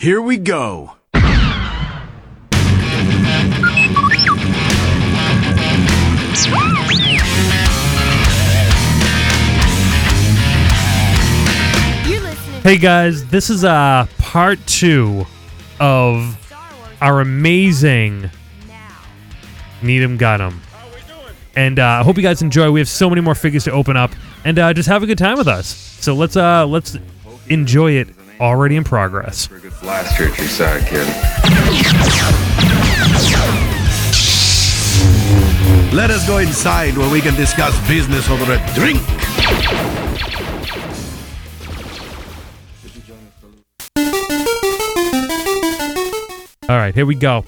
Here we go. Hey guys, this is part 2 of our amazing NeedEm, GotEm. And I hope you guys enjoy. We have so many more figures to open up, and just have a good time with us. So let's enjoy it. Already in progress. For a good blaster at your side, kid. Let us go inside where we can discuss business over a drink. All right, here we go.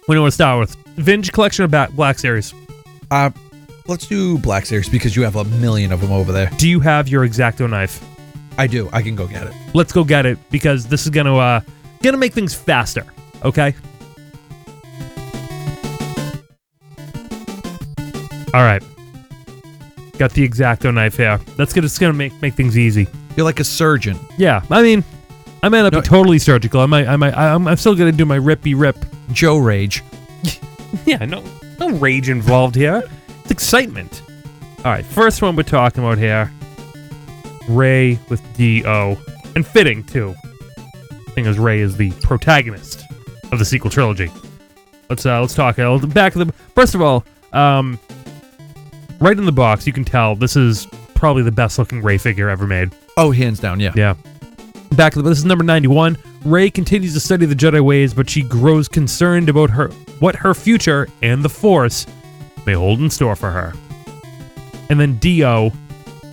We know what to start with. Vintage collection of Black Series. Let's do Black Series because you have a million of them over there. Do you have your X-Acto knife? I do. I can go get it. Let's go get it because this is gonna make things faster. Okay. All right. Got the X-Acto knife here. It's gonna make things easy. You're like a surgeon. Yeah. I mean, I might not be totally surgical. I'm still gonna do my rippy rip. Joe rage. Yeah. No rage involved here. It's excitement. All right. First one we're talking about here. Ray with D.O. And fitting, too. Thing is, Ray is the protagonist of the sequel trilogy. Let's talk. Back of the... First of all, right in the box, you can tell this is probably the best-looking Ray figure ever made. Oh, hands down, yeah. Yeah. Back of the... This is number 91. Ray continues to study the Jedi ways, but she grows concerned about what her future and the Force may hold in store for her. And then D.O.,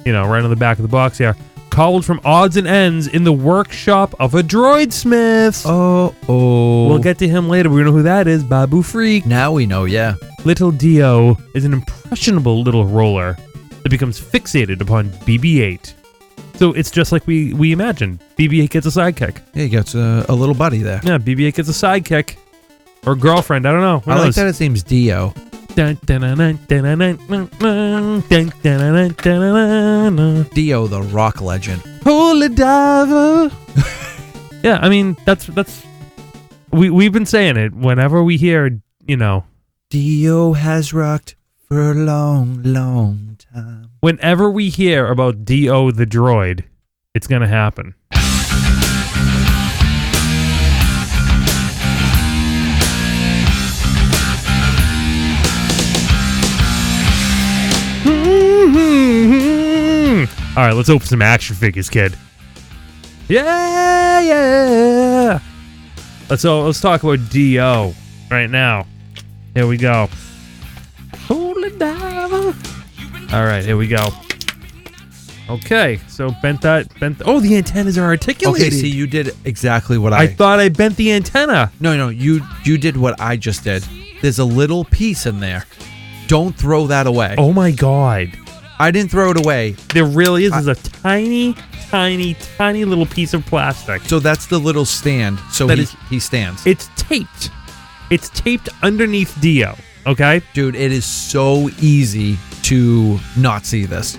right on the back of the box here, called from odds and ends in the workshop of a droid smith. Oh. We'll get to him later. We know who that is. Babu Freak. Now we know, yeah. Little D.O. is an impressionable little roller that becomes fixated upon BB-8. So it's just like we imagined. BB-8 gets a sidekick. Yeah, he gets a little buddy there. Yeah, BB-8 gets a sidekick. Or girlfriend, I don't know. I like that his name's Dio. Dio, the rock legend. Holy diver. Yeah, I mean that's we've been saying it whenever we hear, Dio has rocked for a long, long time. Whenever we hear about Dio the droid, it's gonna happen. All right, let's open some action figures, kid. Yeah. Let's talk about D.O. right now. Here we go. Holy diver. All right, here we go. Okay, so bent. Oh, the antennas are articulated. Okay, see, you did exactly what I thought I bent the antenna. No, you did what I just did. There's a little piece in there. Don't throw that away. Oh my God. I didn't throw it away. There really is. There's a tiny, tiny, tiny little piece of plastic. So that's the little stand. So he stands. It's taped. It's taped underneath Dio. Okay? Dude, it is so easy to not see this.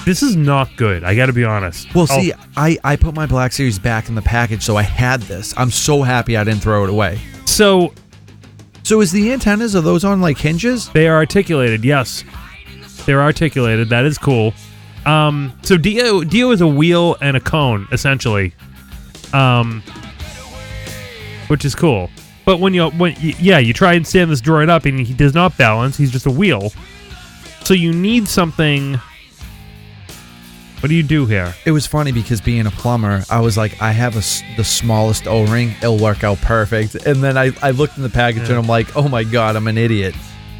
This is not good. I gotta be honest. Well, see, I put my Black Series back in the package, so I had this. I'm so happy I didn't throw it away. So is the antennas, are those on like hinges? They are articulated, yes. They're articulated. That is cool. So Dio is a wheel and a cone, essentially. Which is cool. But when you try and stand this droid up and he does not balance, he's just a wheel. So you need something. What do you do here? It was funny because being a plumber, I was like, I have the smallest O-ring. It'll work out perfect. And then I looked in the package and I'm like, oh my God, I'm an idiot.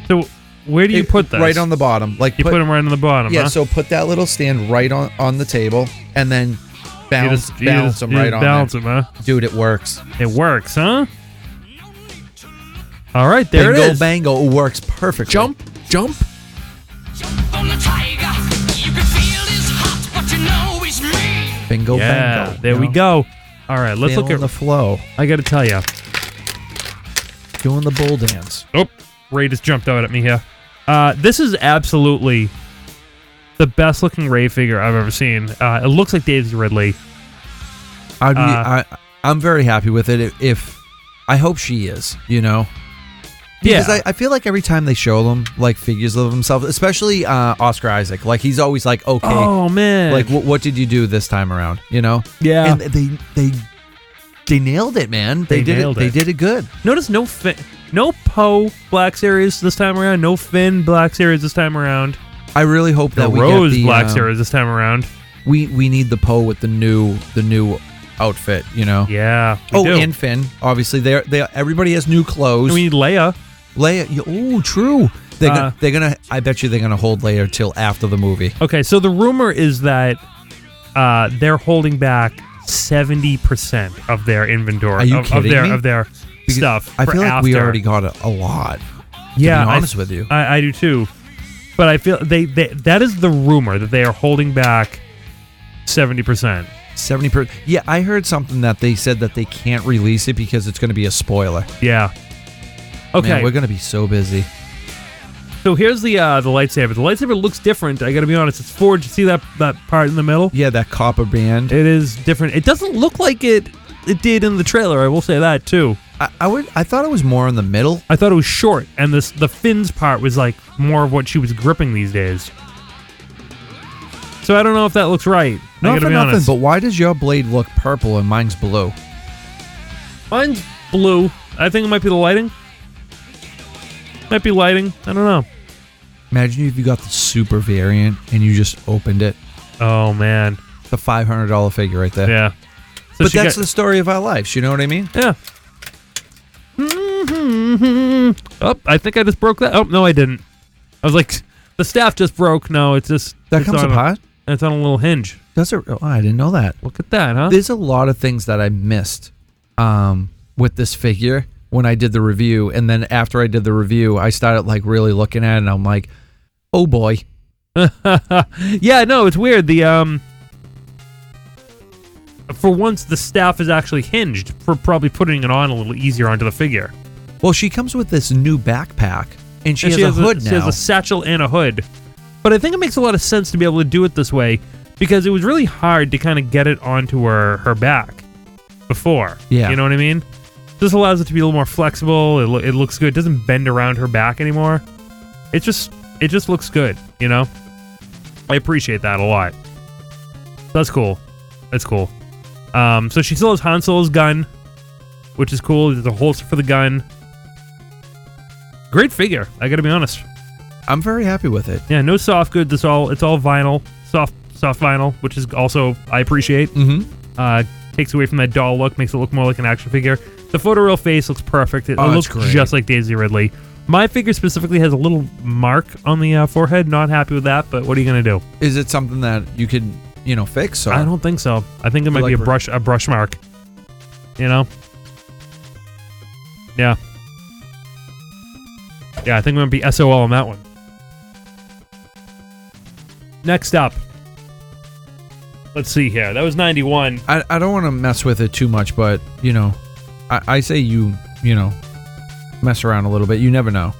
So where do you put this? Right on the bottom. Like you put them right on the bottom, yeah, huh? So put that little stand right on the table and then balance them right on balance there. Them, huh? Dude, it works. It works, huh? All right, there Bingo, it is. Bango, it works perfectly. Jump. Jump on the tiger. You can feel his heart, but you know he's mean. Bingo, bango. There we go. All right, let's look at the flow. I got to tell you. Doing the bull dance. Oh, Ray just jumped out at me here. This is absolutely the best looking Ray figure I've ever seen. It looks like Daisy Ridley. I I'm very happy with it. If I hope she is, Because I feel like every time they show them like figures of themselves, especially Oscar Isaac, like he's always like, okay, oh man, like what did you do this time around? Yeah, and they nailed it, man. They did it. They did it good. Notice no Poe Black Series this time around. No Finn Black Series this time around. I really hope that we Rose get the Black Series this time around. We need the Poe with the new outfit, Yeah. Oh, and Finn. Obviously, they everybody has new clothes. We need Leia. Oh, true. They're gonna. I bet you they're gonna hold Leia till after the movie. Okay, so the rumor is that they're holding back 70% of their inventory. Are you kidding me? Of their stuff. I feel like after. we already got a lot. Yeah, to be honest with you, I do too. But I feel they that is the rumor that they are holding back 70%. 70%. Yeah, I heard something that they said that they can't release it because it's going to be a spoiler. Yeah. Okay. Man, we're going to be so busy. So here's the lightsaber. The lightsaber looks different. I got to be honest. It's forged. See that part in the middle? Yeah, that copper band. It is different. It doesn't look like it did in the trailer. I will say that too. I thought it was more in the middle. I thought it was short, and the fins part was like more of what she was gripping these days. So I don't know if that looks right. Not for nothing, but why does your blade look purple and mine's blue? Mine's blue. I think it might be the lighting. Might be lighting. I don't know. Imagine if you got the super variant and you just opened it. Oh, man. The $500 figure right there. Yeah. So but that's the story of our lives. You know what I mean? Yeah. Oh, I think I just broke that. Oh, no, I didn't. I was like, the staff just broke. No, it's just... That comes apart? It's on a little hinge. Does it? Oh, I didn't know that. Look at that, huh? There's a lot of things that I missed with this figure when I did the review. And then after I did the review, I started like really looking at it and I'm like, oh boy. Yeah, no, it's weird. The for once, the staff is actually hinged for probably putting it on a little easier onto the figure. Well, she comes with this new backpack and she has a hood now. She has a satchel and a hood. But I think it makes a lot of sense to be able to do it this way because it was really hard to kind of get it onto her back before. Yeah. You know what I mean? This allows it to be a little more flexible. It looks good. It doesn't bend around her back anymore. It just looks good, you know? I appreciate that a lot. That's cool. That's cool. So she still has Han Solo's gun, which is cool. There's a holster for the gun. Great figure, I gotta be honest. I'm very happy with it. Yeah, no soft goods. It's all vinyl, soft vinyl, which is also I appreciate. Takes away from that doll look, makes it look more like an action figure. The photoreal face looks perfect. It looks just like Daisy Ridley. My figure specifically has a little mark on the forehead. Not happy with that, but what are you gonna do? Is it something that you could, fix? Or? I don't think so. I think it might be a brush mark. You know? Yeah. Yeah, I think it might be SOL on that one. Next up. Let's see here. That was 91. I don't want to mess with it too much, but, I say you mess around a little bit. You never know.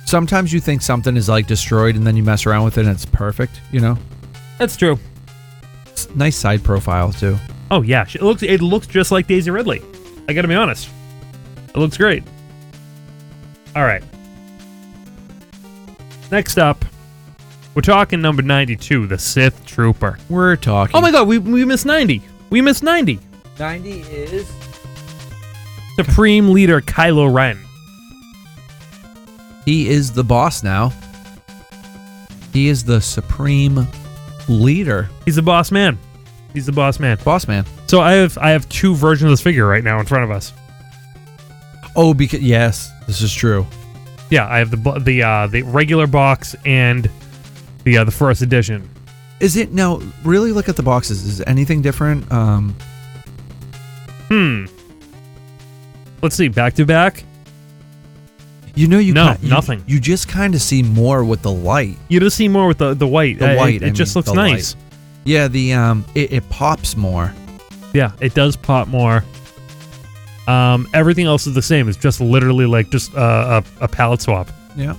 Sometimes you think something is, like, destroyed, and then you mess around with it, and it's perfect, That's true. It's nice side profile, too. Oh, yeah. It looks just like Daisy Ridley. I gotta be honest. It looks great. All right. Next up, we're talking number 92, the Sith Trooper. We're talking. Oh my God, we missed 90. We missed 90. 90 is Supreme Leader Kylo Ren. He is the boss now. He is the Supreme Leader. He's the boss man. He's the boss man. Boss man. So I have two versions of this figure right now in front of us. Oh, because yes, this is true. Yeah, I have the regular box and the first edition. Is it now? Really, look at the boxes. Is anything different? Let's see. Back to back. Nothing. You just kind of see more with the light. You just see more with the white. The white. It just looks nice. Light. Yeah. It pops more. Yeah, it does pop more. Everything else is the same. It's just literally like just a palette swap. Yeah.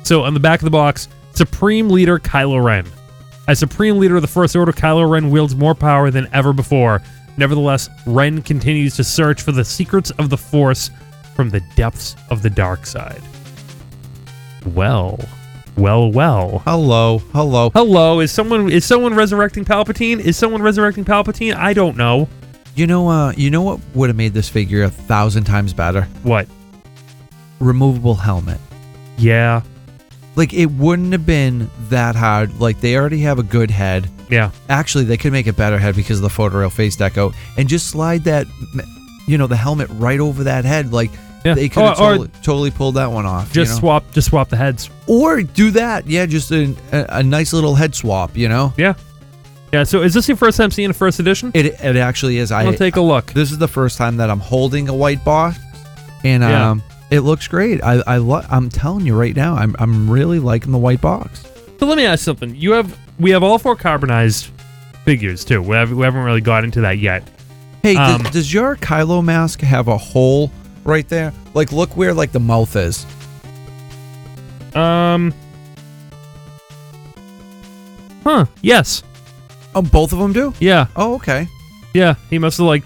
So on the back of the box, Supreme Leader Kylo Ren. As Supreme Leader of the First Order, Kylo Ren wields more power than ever before. Nevertheless, Ren continues to search for the secrets of the Force from the depths of the dark side. Well. Hello. Is someone resurrecting Palpatine? I don't know. You know what would have made this figure 1,000 times better? What? Removable helmet. Yeah. Like, it wouldn't have been that hard. Like, they already have a good head. Yeah. Actually, they could make a better head because of the photoreal face deco and just slide that, the helmet right over that head. Like, yeah. they could have totally pulled that one off. Just swap the heads. Or do that. Yeah, just a nice little head swap, Yeah. Yeah, so is this your first time seeing a first edition? It actually is. I'll take a look. This is the first time that I'm holding a white box, and it looks great. I'm telling you right now, I'm really liking the white box. So let me ask something. We have all 4 carbonized figures too. We haven't really got into that yet. Hey, does your Kylo mask have a hole right there? Like, look where the mouth is. Yes. Oh, both of them do? Yeah. Oh, okay. Yeah, he must have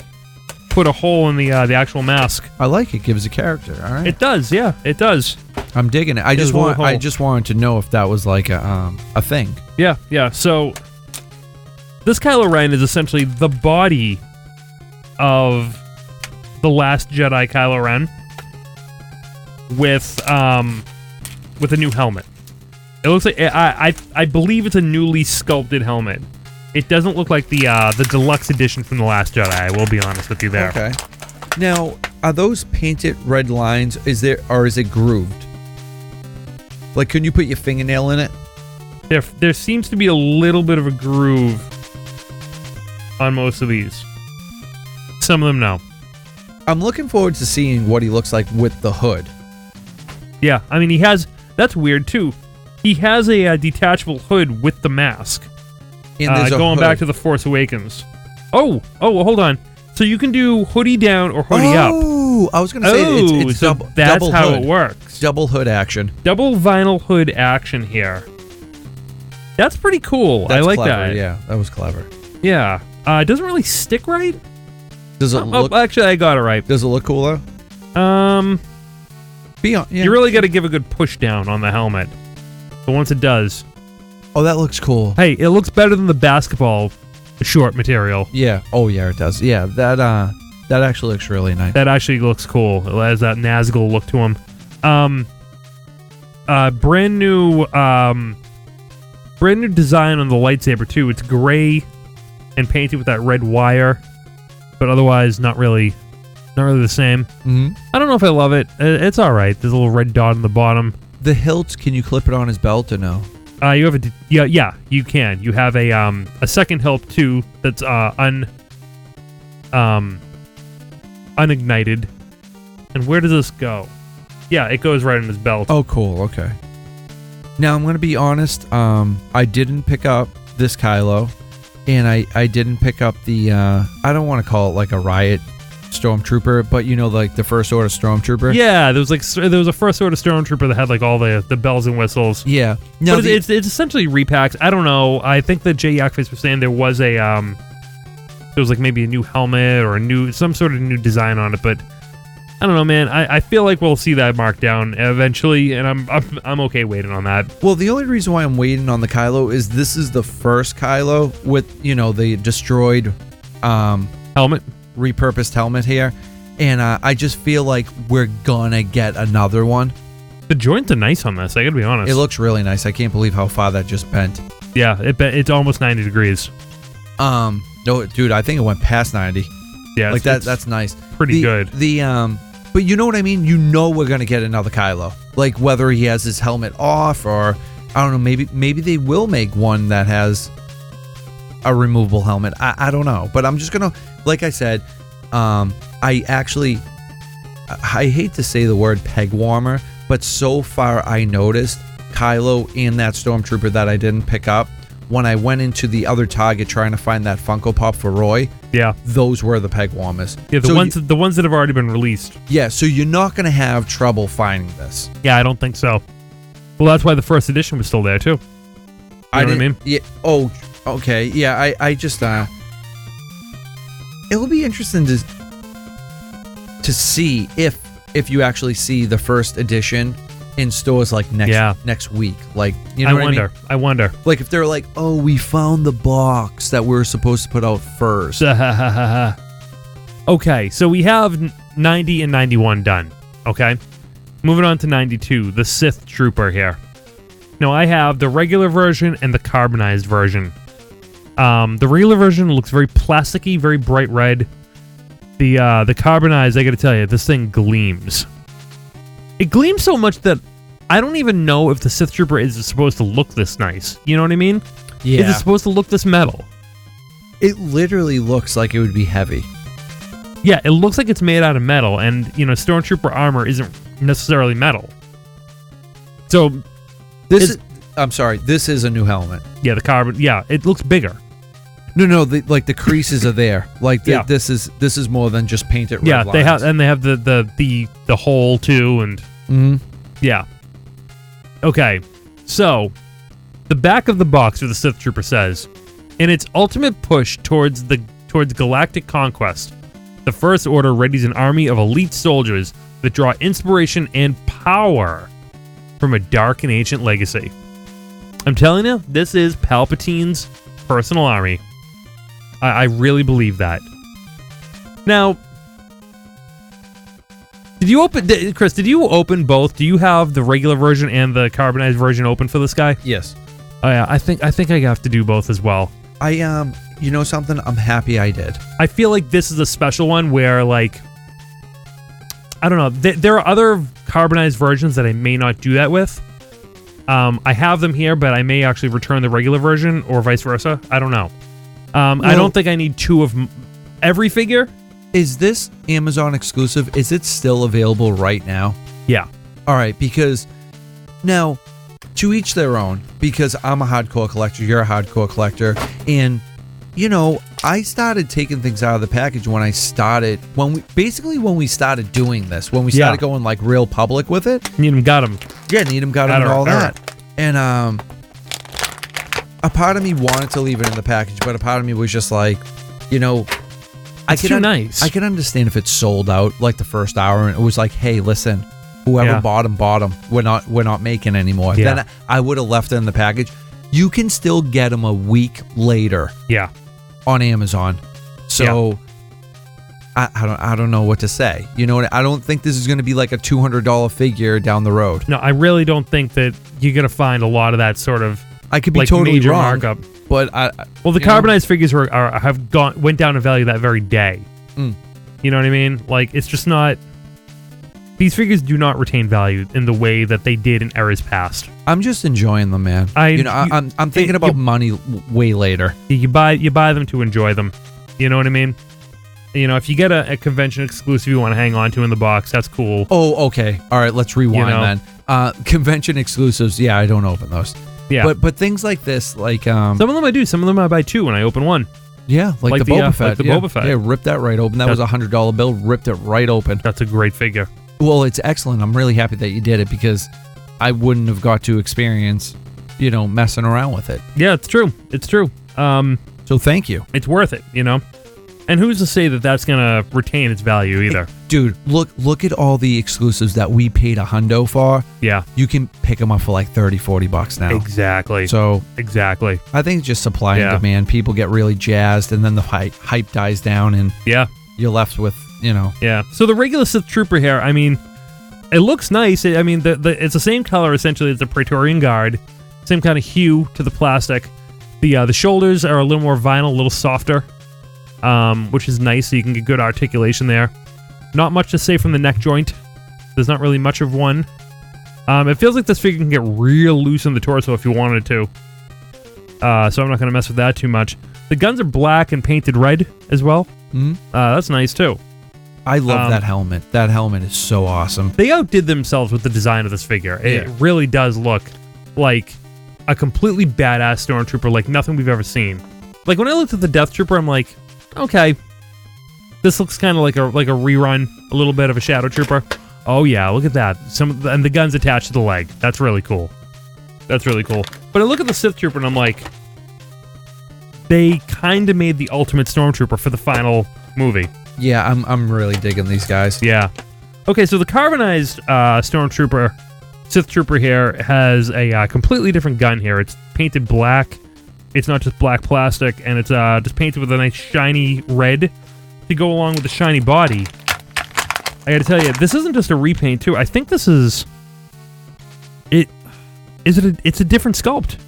put a hole in the actual mask. I like it. Gives a character. All right. It does. Yeah, it does. I'm digging it. I just wanted to know if that was a thing. Yeah. So this Kylo Ren is essentially the body of the Last Jedi Kylo Ren with a new helmet. It looks like I believe it's a newly sculpted helmet. It doesn't look like the deluxe edition from The Last Jedi, I will be honest with you there. Okay. Now, are those painted red lines, is it grooved? Like, can you put your fingernail in it? There seems to be a little bit of a groove on most of these. Some of them, no. I'm looking forward to seeing what he looks like with the hood. Yeah, I mean, that's weird, too. He has a detachable hood with the mask. Going back to The Force Awakens. Oh, hold on. So you can do hoodie down or hoodie up. Oh, I was going to say it's so that's double how hood. It works. Double hood action. Double vinyl hood action here. That's pretty cool. I like clever. that. Yeah, that was clever. Yeah. It doesn't really stick right. Does it look? Actually, I got it right. Does it look cool though? Yeah. You really got to give a good push down on the helmet. But once it does. Oh, that looks cool. Hey, it looks better than the basketball short material. Yeah. Oh, yeah, it does. Yeah, that actually looks really nice. That actually looks cool. It has that Nazgul look to him. Brand new design on the lightsaber too. It's gray and painted with that red wire, but otherwise not really the same. Mm-hmm. I don't know if I love it. It's all right. There's a little red dot on the bottom. The hilts, can you clip it on his belt or no? You have yeah, you can. You have a second hilt too that's unignited. And where does this go? Yeah, it goes right in his belt. Oh, cool. Okay. Now I'm gonna be honest. I didn't pick up this Kylo, and I didn't pick up the. I don't want to call it like a riot stormtrooper, but the First Order stormtrooper. Yeah, there was a First Order stormtrooper that had all the bells and whistles. Yeah, no, but it's essentially repacks. I don't know. I think that Jay Yakface was saying there was maybe a new helmet or some sort of new design on it, but I don't know, man. I feel like we'll see that marked down eventually, and I'm okay waiting on that. Well, the only reason why I'm waiting on the Kylo is this is the first Kylo with the destroyed helmet. Repurposed helmet here, and I just feel like we're gonna get another one. The joints are nice on this, I gotta be honest. It looks really nice. I can't believe how far that just bent. Yeah, it's almost 90 degrees. No, dude, I think it went past 90. Yeah, that's nice. Pretty good. But you know what I mean? We're gonna get another Kylo. Like, whether he has his helmet off or I don't know, maybe they will make one that has a removable helmet. I don't know, but I'm just gonna, like I said, I hate to say the word peg warmer, but so far I noticed Kylo and that stormtrooper that I didn't pick up when I went into the other Target trying to find that Funko Pop for Roy. Yeah, those were the peg warmers. Yeah, the ones that have already been released. Yeah, so you're not gonna have trouble finding this. Yeah, I don't think so. Well, that's why the first edition was still there too. You know what I mean? Yeah. Oh, okay. Yeah, I just it will be interesting to see if you actually see the first edition in stores like next week. Like, you know what I mean? I wonder. Like if they're like, "Oh, we found the box that we're supposed to put out first." Okay, so we have 90 and 91 done. Okay? Moving on to 92, the Sith Trooper here. Now, I have the regular version and the carbonized version. The regular version looks very plasticky, very bright red. The carbonized, I gotta tell you, this thing gleams. It gleams so much that I don't even know if the Sith Trooper is supposed to look this nice. You know what I mean? Yeah. Is it supposed to look this metal? It literally looks like it would be heavy. Yeah, it looks like it's made out of metal, and, you know, Stormtrooper armor isn't necessarily metal. So... I'm sorry, this is a new helmet. Yeah, the carbon. Yeah, it looks bigger. No, the creases are there. Like this is more than just painted red lines. They have the hole too, and yeah. Okay, so the back of the box where the Sith Trooper says, in its ultimate push towards galactic conquest, the First Order readies an army of elite soldiers that draw inspiration and power from a dark and ancient legacy. I'm telling you, this is Palpatine's personal army. I really believe that. Now, Chris, did you open both? Do you have the regular version and the carbonized version open for this guy? Yes. Oh yeah, I think I have to do both as well. You know something? I'm happy I did. I feel like this is a special one where, like, I don't know. There are other carbonized versions that I may not do that with. I have them here, but I may actually return the regular version or vice versa. I don't know. I don't think I need two of every figure. Is this Amazon exclusive? Is it still available right now? Yeah. All right, because now, to each their own, because I'm a hardcore collector, you're a hardcore collector, and, you know, I started taking things out of the package when we started doing this, when we started going, like, real public with it. NeedEm got him. Yeah, NeedEm got him and all that. And, a part of me wanted to leave it in the package, but a part of me was just like, you know, it's too nice. I can understand if it's sold out like the first hour and it was like, hey, listen, whoever bought them, we're not making anymore. Yeah. Then I would have left it in the package. You can still get them a week later. Yeah. On Amazon. So I don't know what to say. You know what? I don't think this is going to be like a $200 figure down the road. No, I really don't think that you're going to find a lot of that sort of I could be like totally major wrong, markup. But the carbonized figures went down in value that very day. You know what I mean? Like, it's just not. These figures do not retain value in the way that they did in eras past. I'm just enjoying them, man. I'm thinking about money way later. You buy them to enjoy them. You know what I mean? You know, if you get a convention exclusive you want to hang on to in the box, that's cool. Oh, okay. All right, let's rewind then. Convention exclusives, yeah, I don't open those. Yeah. But things like this, like some of them I do. Some of them I buy two when I open one. Yeah, like the Boba Fett. Like the Boba Fett. Yeah, ripped that right open. That was a $100 bill. Ripped it right open. That's a great figure. Well, it's excellent. I'm really happy that you did it because I wouldn't have got to experience, you know, messing around with it. Yeah, it's true. It's true. So thank you. It's worth it, you know. And who's to say that that's gonna retain its value either? Dude, look at all the exclusives that we paid $100 for. Yeah. You can pick them up for like $30-$40 now. Exactly. So exactly. I think it's just supply and demand. People get really jazzed, and then the hype dies down, and you're left with, you know. Yeah. So the regular Sith Trooper here, I mean, it looks nice. I mean, it's the same color essentially as the Praetorian Guard, same kind of hue to the plastic. The shoulders are a little more vinyl, a little softer. Which is nice, so you can get good articulation there. Not much to say from the neck joint. There's not really much of one. It feels like this figure can get real loose in the torso if you wanted to. So I'm not going to mess with that too much. The guns are black and painted red as well. That's nice too. I love that helmet. That helmet is so awesome. They outdid themselves with the design of this figure. It really does look like a completely badass Stormtrooper, like nothing we've ever seen. Like when I looked at the Death Trooper, I'm like, okay, this looks kind of like a rerun, a little bit of a Shadow Trooper. Oh yeah, look at that. And the gun's attached to the leg. That's really cool. That's really cool. But I look at the Sith Trooper and I'm like, they kind of made the ultimate Stormtrooper for the final movie. Yeah, I'm really digging these guys. Yeah. Okay, so the carbonized Stormtrooper, Sith Trooper here has a completely different gun here. It's painted black. It's not just black plastic, and it's just painted with a nice shiny red to go along with the shiny body. I gotta tell you, this isn't just a repaint too. I think this is... It's a different sculpt.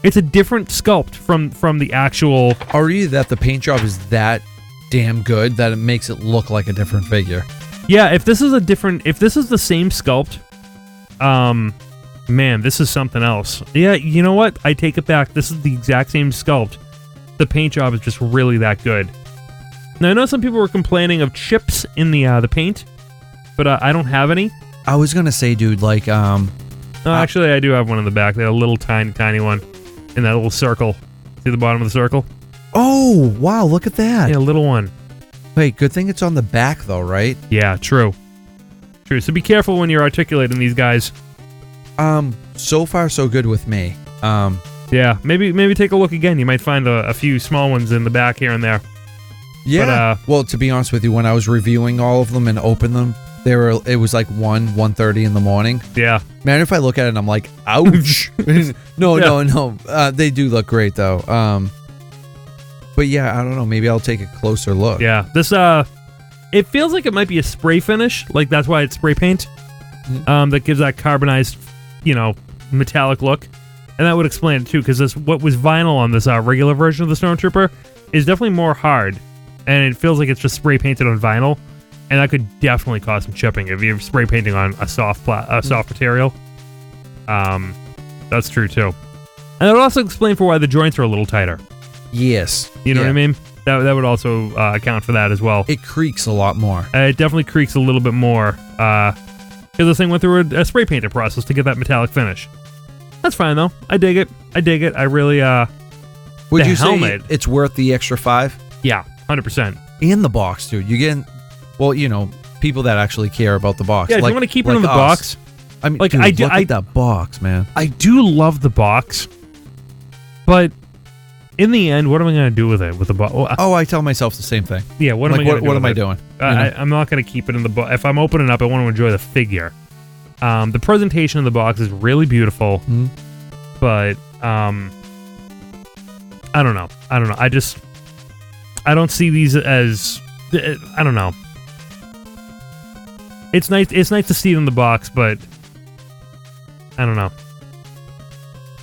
It's a different sculpt from the actual... Are you that the paint job is that damn good that it makes it look like a different figure? Yeah, if this is the same sculpt, man, this is something else. Yeah, you know what? I take it back. This is the exact same sculpt. The paint job is just really that good. Now, I know some people were complaining of chips in the paint, but I don't have any. I was gonna say, dude, like, No, actually, I do have one in the back. They have a little tiny one in that little circle. See the bottom of the circle? Oh, wow, look at that. Yeah, a little one. Wait, good thing it's on the back, though, right? Yeah, true. True. So be careful when you're articulating these guys. So far, so good with me. Yeah, maybe take a look again. You might find a few small ones in the back here and there. Yeah. But, well, to be honest with you, when I was reviewing all of them and opened them, it was like 1:30 in the morning. Yeah. Man, if I look at it and I'm like, ouch. No. They do look great, though. But yeah, I don't know. Maybe I'll take a closer look. Yeah. This, it feels like it might be a spray finish. Like, that's why it's spray paint. That gives that carbonized, metallic look. And that would explain it, too, because what was vinyl on this regular version of the Stormtrooper is definitely more hard. And it feels like it's just spray painted on vinyl. And that could definitely cause some chipping if you're spray painting on a soft material. That's true, too. And that would also explain for why the joints are a little tighter. Yes. You know what I mean? That would also account for that as well. It creaks a lot more. It definitely creaks a little bit more. Because this thing went through a spray painter process to get that metallic finish. That's fine, though. I dig it. I really, Would the you helmet, say it's worth the extra $5? Yeah, 100%. In the box, dude. You get, well, people that actually care about the box. Yeah, if you want to keep it in the box. I mean, like, dude, look at that box, man. I do love the box, but in the end, what am I going to do with it? With the box? Oh, I tell myself the same thing. Yeah, what am I going to do? What am I doing? I'm not going to keep it in the box. If I'm opening up, I want to enjoy the figure. The presentation of the box is really beautiful, but I don't know. I don't see these as, I don't know. It's nice to see it in the box, but I don't know.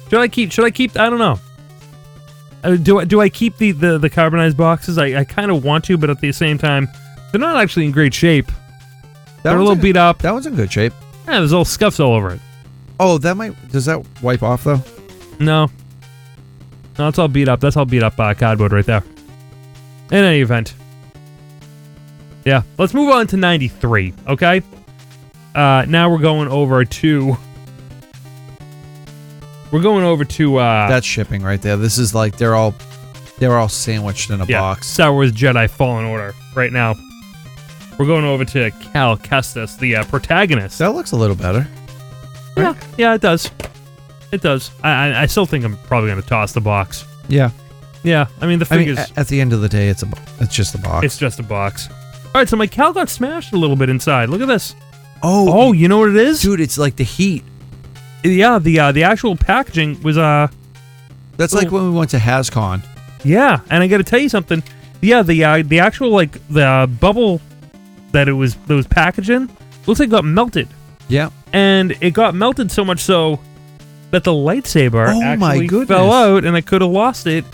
Should I keep, I don't know. Do I keep the carbonized boxes? I kind of want to, but at the same time, they're not actually in great shape. They're a little beat up. That one's in good shape. Yeah, there's little scuffs all over it. Oh, does that wipe off, though? No, it's all beat up. That's all beat up cardboard right there. In any event. Yeah, let's move on to 93, okay? Now we're going over to... That's shipping right there. This is like they're all sandwiched in a box. Star Wars Jedi Fallen Order right now. We're going over to Cal Kestis, the protagonist. That looks a little better. Right? Yeah, it does. It does. I still think I'm probably going to toss the box. Yeah. Yeah, I mean, the figures... at the end of the day, it's just a box. It's just a box. All right, so my Cal got smashed a little bit inside. Look at this. Oh, you know what it is? Dude, it's like the heat. Yeah, the actual packaging was... That's like when we went to HasCon. Yeah, and I got to tell you something. Yeah, the actual, like, the bubble that it was packaging looks like it got melted. Yeah. And it got melted so much so that the lightsaber actually fell out, and I could have lost it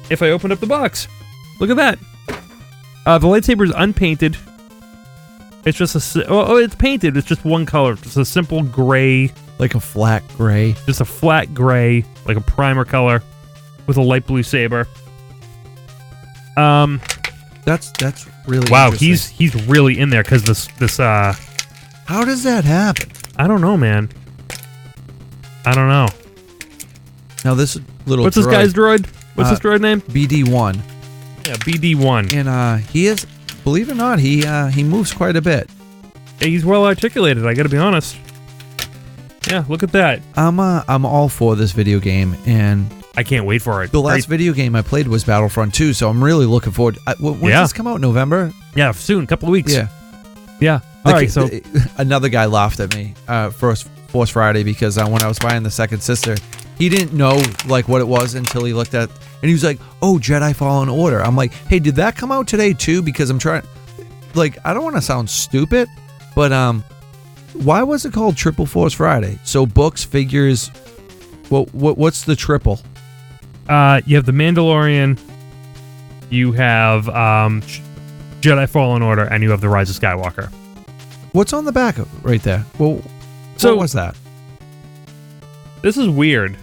if I opened up the box. Look at that. The lightsaber is unpainted. It's just it's painted. It's just one color. Just a simple gray. Like a flat gray. Just a flat gray, like a primer color, with a light blue saber. That's really wow. interesting. He's really in there because this. How does that happen? I don't know, man. I don't know. Now this little. What's this guy's droid? What's this droid name? BD1. Yeah, BD1. And he is, believe it or not, he moves quite a bit. Yeah, he's well articulated. I got to be honest. Yeah, look at that. I'm all for this video game, and I can't wait for it. the last video game I played was Battlefront 2, so I'm really looking forward. When does this come out? November? Yeah, soon, a couple of weeks. Yeah. Yeah. All right, so another guy laughed at me Force Friday because when I was buying the Second Sister, he didn't know like what it was until he looked at, and he was like, "Oh, Jedi Fallen Order." I'm like, "Hey, did that come out today too?" Because I'm trying, like, I don't want to sound stupid, but why was it called Triple Force Friday? So books, figures, what's the triple? You have the Mandalorian, you have Jedi Fallen Order, and you have the Rise of Skywalker. What's on the back of right there? Well, so what was that? This is weird.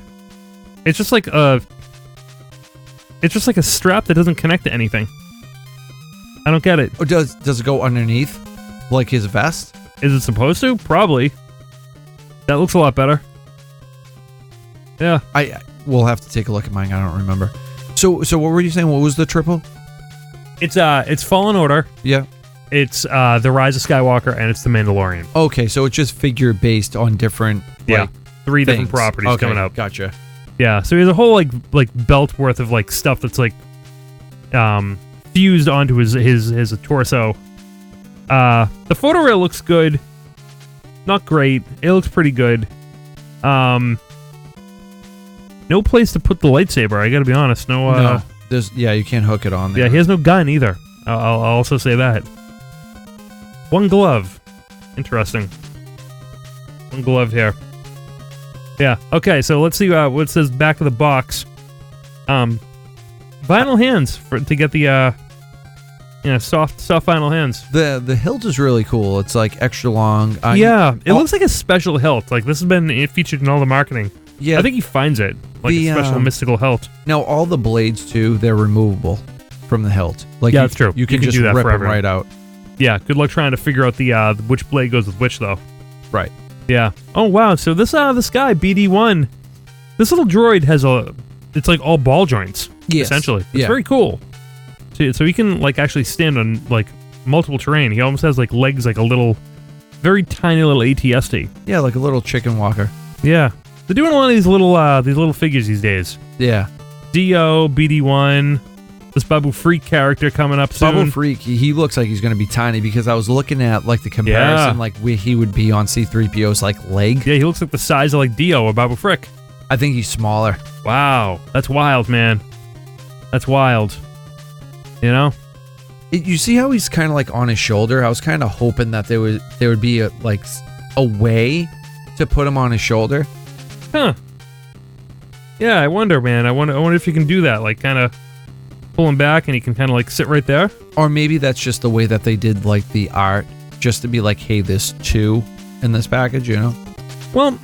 It's just like a strap that doesn't connect to anything. I don't get it. Or does it go underneath, like his vest? Is it supposed to? Probably. That looks a lot better. Yeah. We'll have to take a look at mine. I don't remember. So what were you saying? What was the triple? It's Fallen Order. Yeah. It's the Rise of Skywalker, and it's the Mandalorian. Okay, so it's just figure based on different like, 3 things. different properties coming up. Gotcha. Yeah, so he has a whole like belt worth of like stuff that's like fused onto his torso. The photoreal looks good. Not great. It looks pretty good. No place to put the lightsaber, I gotta be honest. No. You can't hook it on there. Yeah, he has no gun either. I'll also say that. One glove. Interesting. One glove here. Yeah. Okay, so let's see what says back of the box. Vinyl hands to get the soft vinyl hands. The hilt is really cool. It's like extra long. It looks like a special hilt. Like this has been featured in all the marketing. Yeah, I think he finds it like a special mystical hilt. Now all the blades too, they're removable from the hilt. Like that's true. You can just do that rip them forever. right out. Yeah. Good luck trying to figure out the which blade goes with which though. Right. Yeah. Oh wow. So this guy BD1, this little droid has it's like all ball joints. Yes. Essentially. It's very cool. So he can like actually stand on like multiple terrain. He almost has like legs like a little, very tiny little ATST. Yeah, like a little chicken walker. Yeah. They're doing a lot of these little figures these days. Yeah. Dio, BD1, this Babu Freak character coming up soon. Babu Freak, he looks like he's going to be tiny because I was looking at like the comparison, like where he would be on C-3PO's like leg. Yeah, he looks like the size of like Dio or Babu Frick. I think he's smaller. Wow, that's wild, man. That's wild. You know? You see how he's kind of like on his shoulder? I was kind of hoping that there would be a way to put him on his shoulder. Huh. Yeah, I wonder, man. I wonder if you can do that, like kind of pull him back and he can kind of like sit right there. Or maybe that's just the way that they did like the art, just to be like, hey, there's 2 in this package, you know? Well,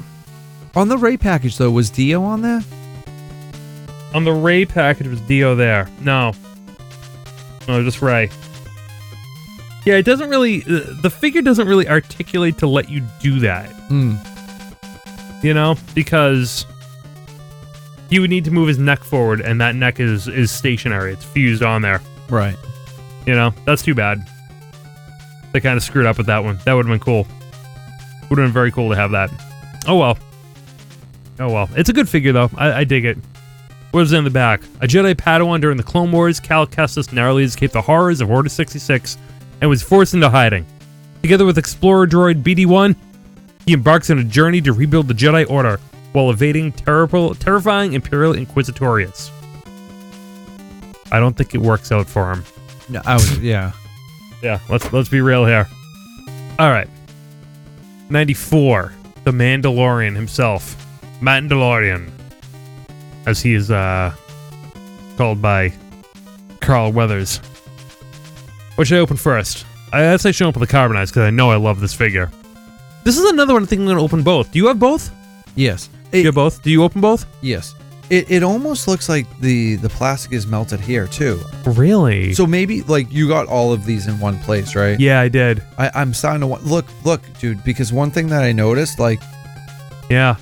on the Ray package though, was Dio on there? On the Ray package was Dio there. No, just Ray. Yeah, it doesn't really. The figure doesn't really articulate to let you do that. You know, because he would need to move his neck forward, and that neck is stationary. It's fused on there. Right. You know, that's too bad. They kind of screwed up with that one. That would have been cool. Would have been very cool to have that. Oh well. It's a good figure though. I dig it. What is in the back? A Jedi Padawan during the Clone Wars, Cal Kestis narrowly escaped the horrors of Order 66 and was forced into hiding. Together with Explorer droid BD-1, he embarks on a journey to rebuild the Jedi Order while evading terrifying Imperial Inquisitorius. I don't think it works out for him. No, yeah. Yeah, let's be real here. All right. 94, the Mandalorian himself. Mandalorian, as he is called by Carl Weathers. What should I open first? I'd say should open the Carbonized because I know I love this figure. This is another one I think I'm going to open both. Do you have both? Yes. You have both? Do you open both? Yes. It almost looks like the plastic is melted here too. Really? So maybe like you got all of these in one place, right? Yeah, I did. I'm starting to look, dude. Because one thing that I noticed, like, yeah,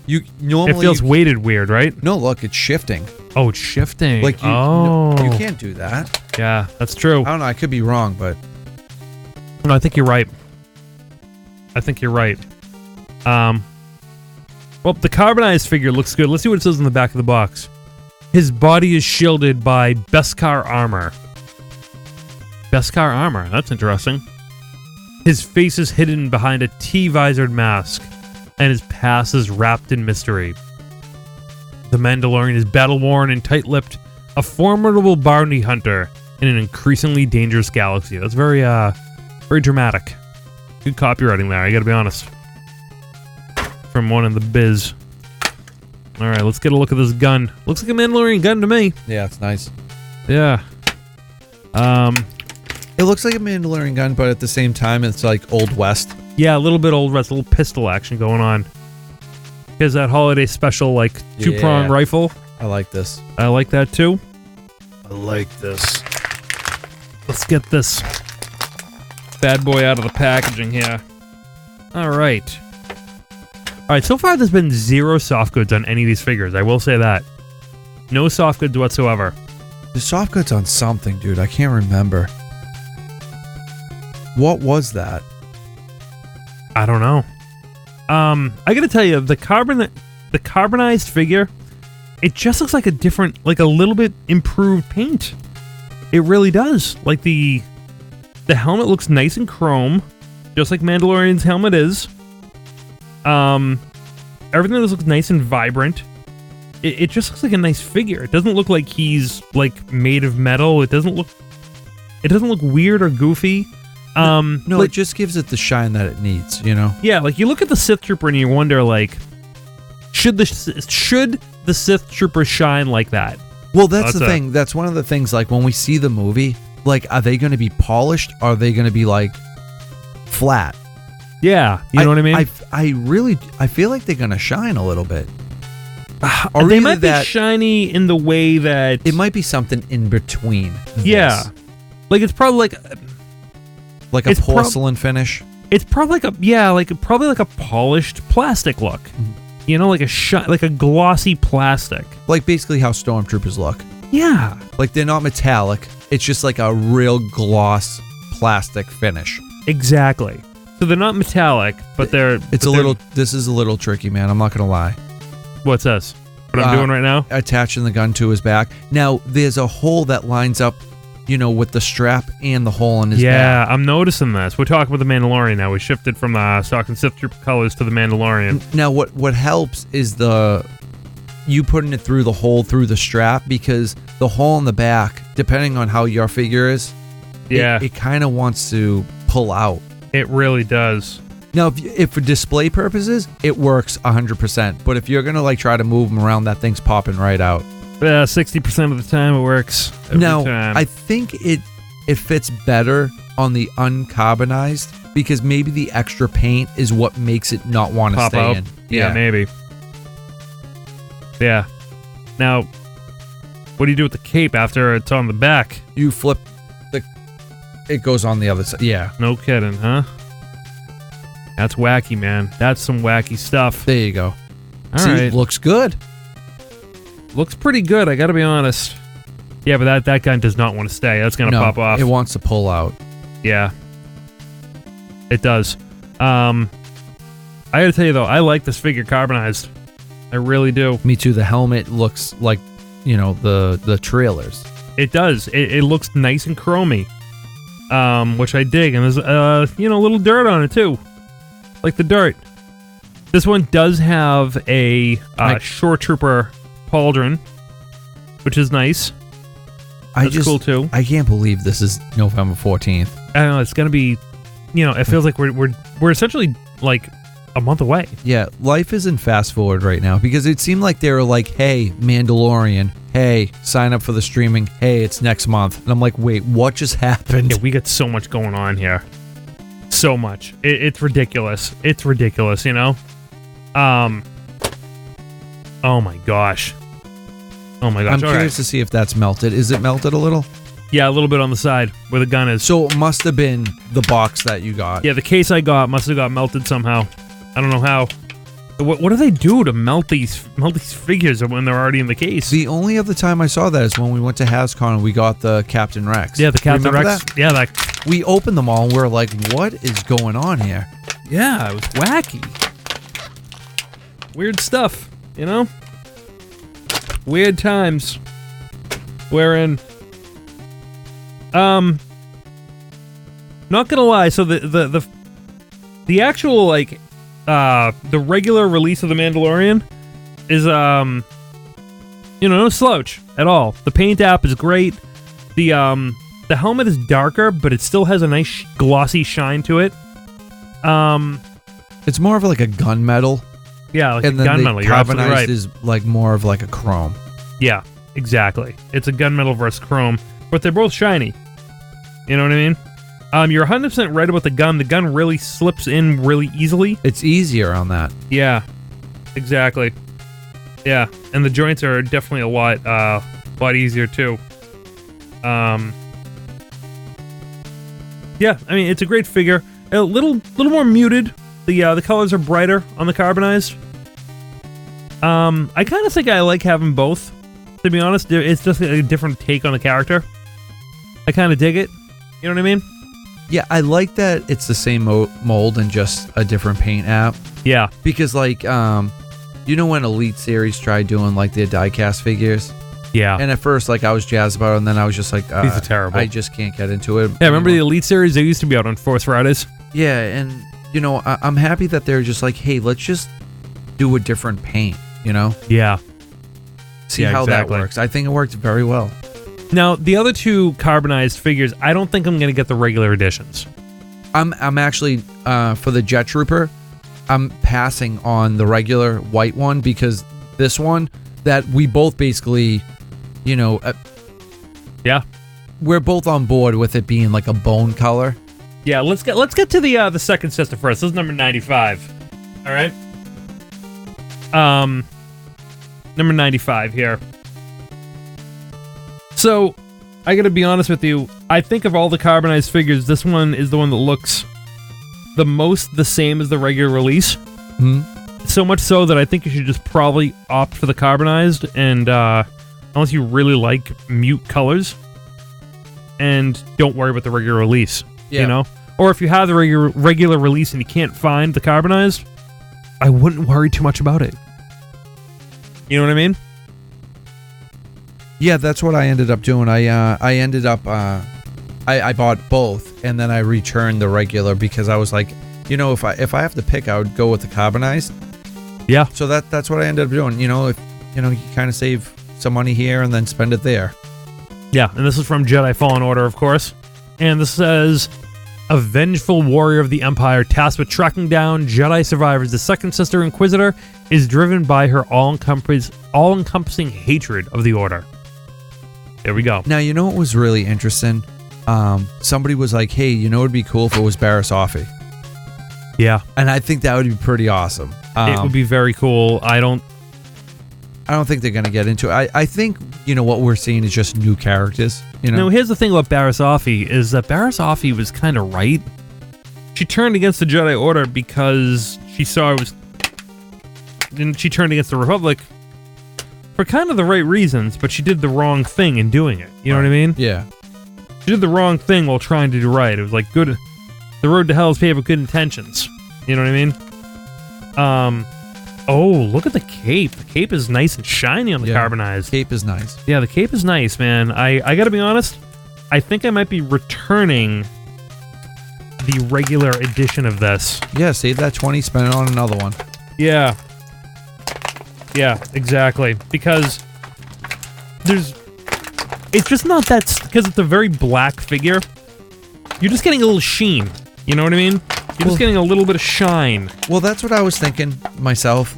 you normally it feels weighted weird, right? No, look, it's shifting. Oh, it's shifting. Like you, no, you can't do that. Yeah, that's true. I don't know. I could be wrong, but no, I think you're right. Well, the carbonized figure looks good. Let's see what it says on the back of the box. His body is shielded by Beskar armor. Beskar armor, that's interesting. His face is hidden behind a T-visored mask, and his past is wrapped in mystery. The Mandalorian is battle-worn and tight-lipped, a formidable bounty hunter in an increasingly dangerous galaxy. That's very dramatic. Good copywriting there, I gotta be honest. From one in the biz. Alright, let's get a look at this gun. Looks like a Mandalorian gun to me. Yeah, it's nice. Yeah. It looks like a Mandalorian gun, but at the same time, it's like Old West. Yeah, a little bit Old West, a little pistol action going on. Here's that holiday special, like, two-prong rifle. I like this. I like that, too. I like this. Let's get this bad boy out of the packaging here. Alright. Alright, so far there's been 0 soft goods on any of these figures, I will say that. No soft goods whatsoever. The soft goods on something, dude. I can't remember. What was that? I don't know. I gotta tell you, the carbonized figure, it just looks like a different, like a little bit improved paint. It really does. Like the helmet looks nice and chrome, just like Mandalorian's helmet is. Everything looks nice and vibrant. It just looks like a nice figure. It doesn't look like he's like made of metal. It doesn't look weird or goofy. No, like, it just gives it the shine that it needs, you know? Yeah, like you look at the Sith Trooper and you wonder, like, should the Sith Trooper shine like that? Well, that's the thing. That's one of the things, like, when we see the movie, like, are they going to be polished? Or are they going to be, like, flat? Yeah, you know what I mean? I feel like they're going to shine a little bit. Or they might be shiny in the way that... It might be something in between. Yeah. This. Like, it's probably like a porcelain finish. It's probably like a polished plastic look. You know, like a glossy plastic. Like basically how Stormtroopers look. Yeah. Like they're not metallic. It's just like a real gloss plastic finish. Exactly. So they're not metallic, but they're... This is a little tricky, man. I'm not going to lie. What's this? What I'm doing right now? Attaching the gun to his back. Now, there's a hole that lines up, you know, with the strap and the hole in his back. Yeah, I'm noticing this. We're talking about the Mandalorian now. We shifted from the stock and Sith Trooper colors to the Mandalorian. Now, what helps is you putting it through the hole through the strap, because the hole in the back, depending on how your figure is, it kind of wants to pull out. It really does. Now, if for display purposes, it works 100%. But if you're gonna like try to move them around, that thing's popping right out. 60% of the time it works. Every time. I think it fits better on the uncarbonized, because maybe the extra paint is what makes it not want to stay in. Yeah, maybe. Yeah. Now, what do you do with the cape after it's on the back? You flip it goes on the other side. Yeah. No kidding, huh? That's wacky, man. That's some wacky stuff. There you go. All See, right. Looks good. Looks pretty good, I gotta be honest. Yeah, but that gun does not want to stay. That's gonna pop off. It wants to pull out. Yeah. It does. I gotta tell you though, I like this figure carbonized. I really do. Me too. The helmet looks like, you know, the trailers. It does. It looks nice and chromy. Which I dig. And there's, a little dirt on it too. Like the dirt. This one does have a Shore Trooper pauldron, which is nice. That's cool too. I can't believe this is November 14th. I don't know. It's gonna be, it feels like we're essentially like a month away. Yeah, life is in fast forward right now, because it seemed like they were like, hey, Mandalorian, hey, sign up for the streaming, hey, it's next month. And I'm like, wait, what just happened? Yeah, we got so much going on here. So much. It's ridiculous. It's ridiculous, you know? Oh my gosh. Oh my gosh. I'm curious to see if that's melted. Is it melted a little? Yeah, a little bit on the side where the gun is. So it must have been the box that you got. Yeah, the case I got must have got melted somehow. I don't know how. What do they do to melt these figures when they're already in the case? The only other time I saw that is when we went to HasCon and we got the Captain Rex. Yeah, the Captain Rex. That? Yeah, we opened them all and we were like, what is going on here? Yeah, it was wacky. Weird stuff, you know? Weird times. We're in. Not gonna lie, so the actual, like, the regular release of The Mandalorian is, no slouch at all. The paint app is great. The helmet is darker, but it still has a nice glossy shine to it. It's more of like a gunmetal. Yeah, like and a then gunmetal. The You're absolutely carbonized right. is like more of like a chrome. Yeah, exactly. It's a gunmetal versus chrome, but they're both shiny. You know what I mean? You're 100% right about the gun. The gun really slips in really easily. It's easier on that. Yeah, exactly. Yeah, and the joints are definitely a lot easier too. Yeah, I mean it's a great figure. A little more muted. The colors are brighter on the carbonized. I kind of think I like having both. To be honest, it's just a different take on the character. I kind of dig it. You know what I mean? Yeah, I like that it's the same mold and just a different paint app. Yeah. Because like, you know when Elite Series tried doing like their die-cast figures? Yeah. And at first, like, I was jazzed about it, and then I was just like, These are terrible. I just can't get into it. Yeah, remember the Elite Series? They used to be out on Force Riders. Yeah, and, you know, I'm happy that they're just like, hey, let's just do a different paint, you know? Yeah. See Yeah, how exactly. that works. I think it worked very well. Now, the other two carbonized figures, I don't think I'm going to get the regular editions. I'm actually, for the Jet Trooper, I'm passing on the regular white one because this one that we both basically, you know, Yeah. we're both on board with it being like a bone color. Yeah, let's get to the second sister first. This is number 95. All right. Number 95 here. So, I gotta be honest with you. I think of all the carbonized figures, this one is the one that looks the most the same as the regular release. So much so that I think you should just probably opt for the carbonized, and unless you really like mute colors, and don't worry about the regular release. Yeah. You know, or if you have the regular release and you can't find the carbonized, I wouldn't worry too much about it. You know what I mean? Yeah, that's what I ended up doing. I ended up I bought both and then I returned the regular because I was like, you know, if I have to pick, I would go with the carbonized. Yeah. So that's what I ended up doing. You know, if you know, you kind of save some money here and then spend it there. Yeah, and this is from Jedi Fallen Order, of course. And this says, a vengeful warrior of the Empire tasked with tracking down Jedi survivors, the second sister Inquisitor is driven by her all-encompassing hatred of the Order. There we go. Now, you know what was really interesting? Somebody was like, hey, you know what would be cool if it was Barriss Offee? Yeah. And I think that would be pretty awesome. It would be very cool. I don't think they're going to get into it. I think, you know, what we're seeing is just new characters. You know? No, here's the thing about Barriss Offee is that Barriss Offee was kind of right. She turned against the Jedi Order because she saw it was... Then she turned against the Republic for kind of the right reasons, but she did the wrong thing in doing it. You know what I mean? Yeah. She did the wrong thing while trying to do right. It was like good... The road to hell is paved with good intentions. You know what I mean? Oh, look at the cape. The cape is nice and shiny on the carbonized. Cape is nice. Yeah, the cape is nice, man. I gotta be honest, I think I might be returning the regular edition of this. Yeah, save that 20, spend it on another one. Yeah. Yeah, exactly. Because it's just not that, because it's a very black figure. You're just getting a little sheen. You know what I mean? You're just getting a little bit of shine. Well, that's what I was thinking myself.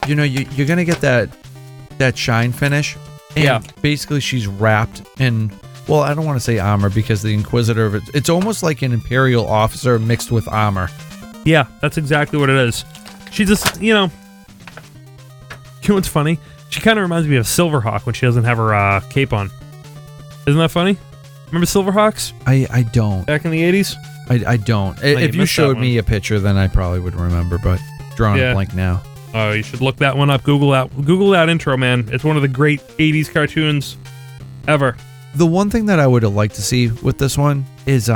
You know, you're gonna get that shine finish. And Yeah. basically she's wrapped in, well, I don't want to say armor because the Inquisitor, it's almost like an Imperial officer mixed with armor. Yeah, that's exactly what it is. She just, you know what's funny? She kind of reminds me of Silverhawk when she doesn't have her cape on. Isn't that funny? Remember Silverhawks I don't. back in the 80s? I don't. If you missed that showed one. me a picture, then I probably would remember, but drawing Yeah. a blank now. Oh, you should look that one up. Google that intro, man. It's one of the great 80s cartoons ever. The one thing that I would have liked to see with this one is,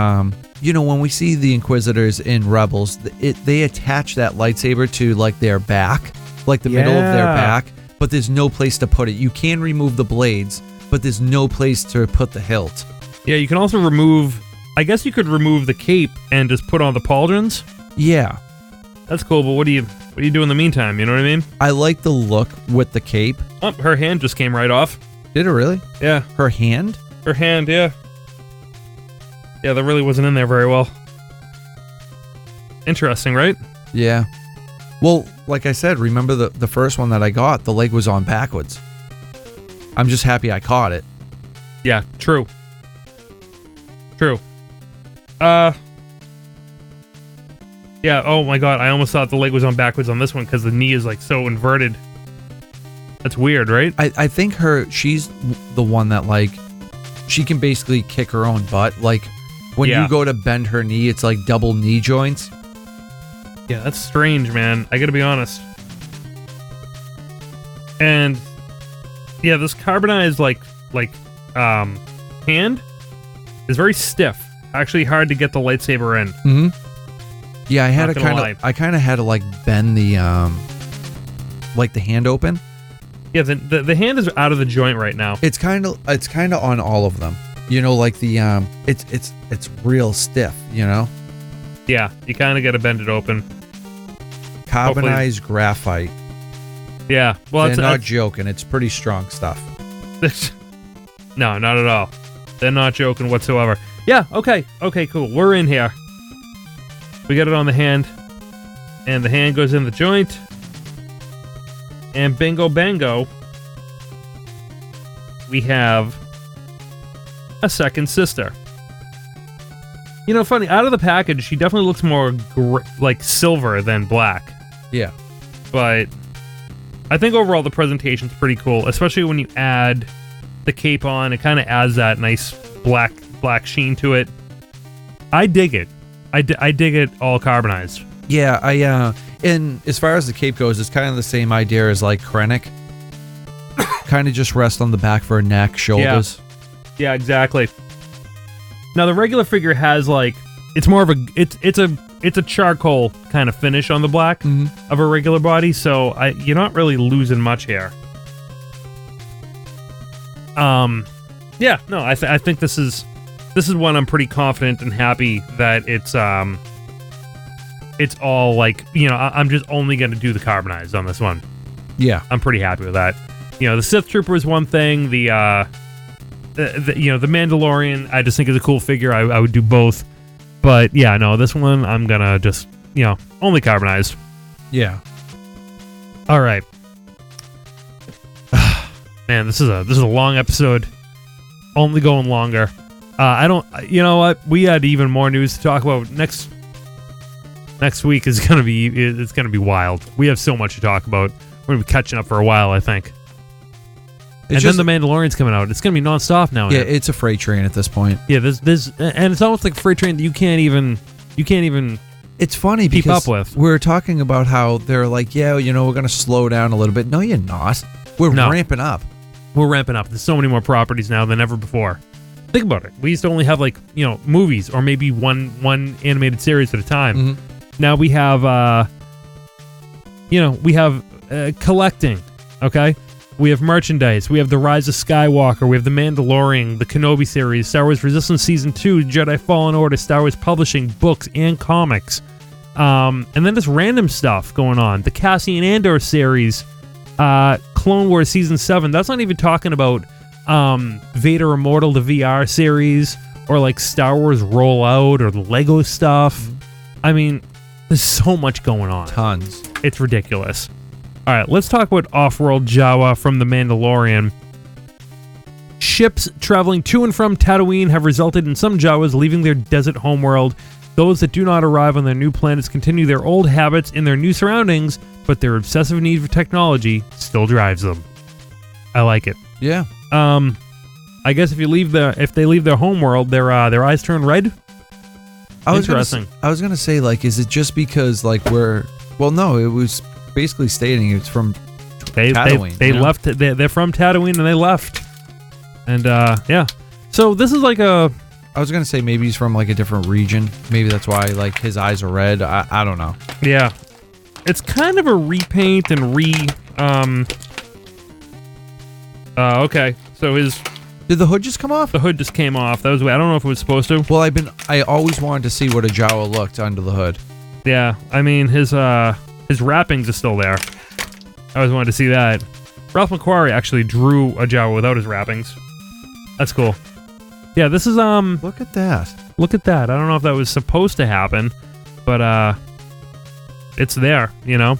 when we see the Inquisitors in Rebels, they attach that lightsaber to like their back, like the middle of their back, but there's no place to put it. You can remove the blades, but there's no place to put the hilt. Yeah, you can also remove... I guess you could remove the cape and just put on the pauldrons. Yeah. That's cool, but what do you do in the meantime? You know what I mean? I like the look with the cape. Oh, her hand just came right off. Did it really? Yeah. Her hand? Her hand, yeah. Yeah, that really wasn't in there very well. Interesting, right? Yeah. Well, like I said, remember the first one that I got, the leg was on backwards. I'm just happy I caught it. Yeah, true. True. Yeah, oh my god, I almost thought the leg was on backwards on this one because the knee is like so inverted. That's weird, right? I think she's the one that like, she can basically kick her own butt. Like, when you go to bend her knee, it's like double knee joints. Yeah, that's strange, man. I gotta be honest. And yeah, this carbonized hand is very stiff. Actually hard to get the lightsaber in. Mm-hmm. Yeah, I kind of had to like bend the like the hand open. Yeah, the hand is out of the joint right now. It's kind of on all of them. Like the it's real stiff, Yeah, you kind of got to bend it open. Carbonized graphite. Yeah, well, they're not joking. It's pretty strong stuff. No, not at all. They're not joking whatsoever. Yeah, okay, cool. We're in here. We got it on the hand, and the hand goes in the joint, and bingo bango, we have a second sister. Funny, out of the package, she definitely looks more like silver than black. Yeah. But I think overall the presentation's pretty cool, especially when you add the cape on. It kind of adds that nice black sheen to it. I dig it. I dig it all carbonized. Yeah, and as far as the cape goes, it's kind of the same idea as like Krennic. Kind of just rest on the back for her neck, shoulders. Yeah, exactly. Now the regular figure has like, it's more of a it's a charcoal kind of finish on the black of a regular body, so you're not really losing much here. Yeah, no, I think this is one I'm pretty confident and happy that it's all like, I'm just only going to do the carbonized on this one. Yeah. I'm pretty happy with that. The Sith Trooper is one thing, the Mandalorian I just think is a cool figure. I would do both. But yeah, no, this one I'm going to just, only carbonized. Yeah. All right. Man, this is a long episode. Only going longer. You know what? We had even more news to talk about. Next week is gonna be wild. We have so much to talk about. We're gonna be catching up for a while, I think. Then the Mandalorian's coming out. It's gonna be nonstop now. Yeah, it's a freight train at this point. Yeah, there's and it's almost like a freight train that you can't even. It's funny keep because up with. We're talking about how they're like, yeah, we're gonna slow down a little bit. No, you're not. We're ramping up. We're ramping up. There's so many more properties now than ever before. Think about it. We used to only have movies or maybe one animated series at a time. Mm-hmm. Now we have collecting. Okay, we have merchandise. We have the Rise of Skywalker. We have the Mandalorian, the Kenobi series, Star Wars Resistance Season 2, Jedi Fallen Order, Star Wars Publishing, books and comics, and then just random stuff going on. The Cassian Andor series, Clone Wars Season 7. That's not even talking about Vader Immortal, the VR series, or like Star Wars Rollout or the Lego stuff. I mean, there's so much going on. Tons. It's ridiculous. All right, let's talk about Off-World Jawa from The Mandalorian. Ships traveling to and from Tatooine have resulted in some Jawas leaving their desert homeworld. Those that do not arrive on their new planets continue their old habits in their new surroundings, but their obsessive need for technology still drives them. I like it. Yeah. I guess if they leave their homeworld, their eyes turn red. Interesting. I was gonna say, like, is it just because like no, it was basically stating it's from Tatooine. They left. They're from Tatooine and they left. And yeah, so this is like a I was gonna say maybe he's from like a different region. Maybe that's why like his eyes are red. I don't know. Yeah. It's kind of a repaint and okay. So Did the hood just come off? the hood just came off. That was weird. I don't know if it was supposed to. Well, I always wanted to see what a Jawa looked under the hood. Yeah. I mean, his wrappings are still there. I always wanted to see that. Ralph McQuarrie actually drew a Jawa without his wrappings. That's cool. Yeah, this is Look at that. look at that. I don't know if that was supposed to happen, but it's there, you know.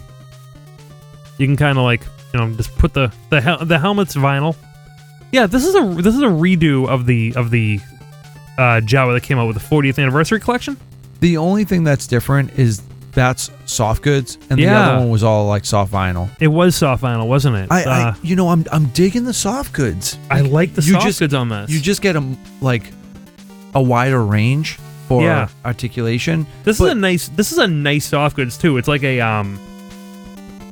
You can kind of like, you know, just put the helmet's vinyl. Yeah, this is a redo of the Jawa that came out with the 40th anniversary collection. The only thing that's different is that's soft goods, and the other one was all like soft vinyl. It was soft vinyl, wasn't it? I'm digging the soft goods. I like the soft goods on this. You just get a wider range for articulation. This is a nice soft goods too. It's like a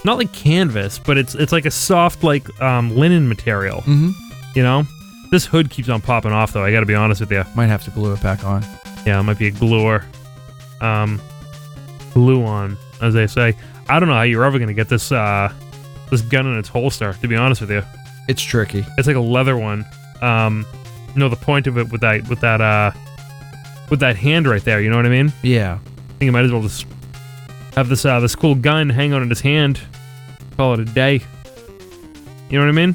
not like canvas, but it's like a soft like linen material. Mm-hmm. You know, this hood keeps on popping off though. I got to be honest with you. Might have to glue it back on. Yeah, it might be a gluer. Glue on, as they say. I don't know how you're ever gonna get this this gun in its holster. To be honest with you, it's tricky. It's like a leather one. You know the point of it with that hand right there. You know what I mean? Yeah. I think you might as well just have this cool gun hang out in his hand. Call it a day. You know what I mean?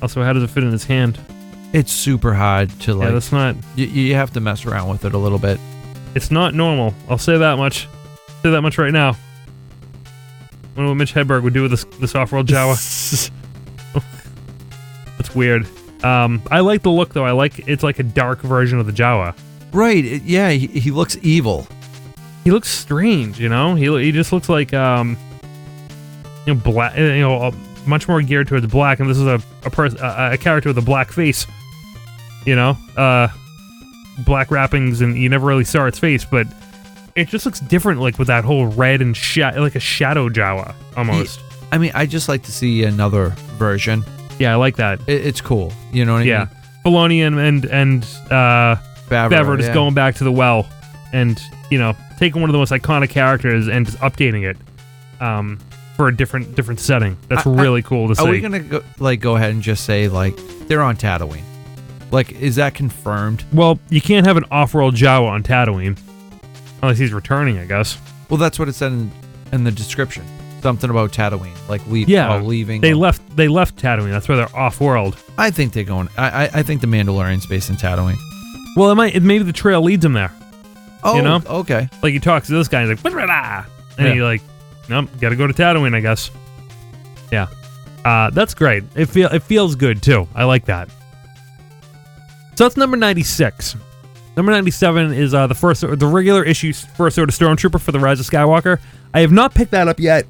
Also, how does it fit in his hand? It's super hard to like. Yeah, that's not. You have to mess around with it a little bit. It's not normal. I'll say that much. Say that much right now. I wonder what Mitch Hedberg would do with this off-world Jawa. That's weird. I like the look though. It's like a dark version of the Jawa. Right. He looks evil. He looks strange. You know. He just looks like black. Much more geared towards black, and this is a character with a black face. You know. Black wrappings, and you never really saw its face, but it just looks different, like with that whole red and like a shadow Jawa almost. I mean, I just like to see another version. Yeah, I like that. It's cool. You know what I mean? Yeah, Filoni and Favreau just going back to the well, and taking one of the most iconic characters and just updating it for a different setting. That's really cool to see. Are we gonna go ahead and just say like they're on Tatooine? Like, is that confirmed? Well, you can't have an off-world Jawa on Tatooine. Unless he's returning, I guess. Well, that's what it said in the description. Something about Tatooine. Like, leaving. They left Tatooine. That's why they're off-world. I think they're going... I think the Mandalorian's based in Tatooine. Well, maybe the trail leads him there. Oh, you know? Okay. Like, he talks to this guy, and he's like... Blah, and he's like, nope, gotta go to Tatooine, I guess. Yeah. That's great. It feels good, too. I like that. So that's number 96. Number 97 is the regular issue First Order Stormtrooper for the Rise of Skywalker. I have not picked that up yet.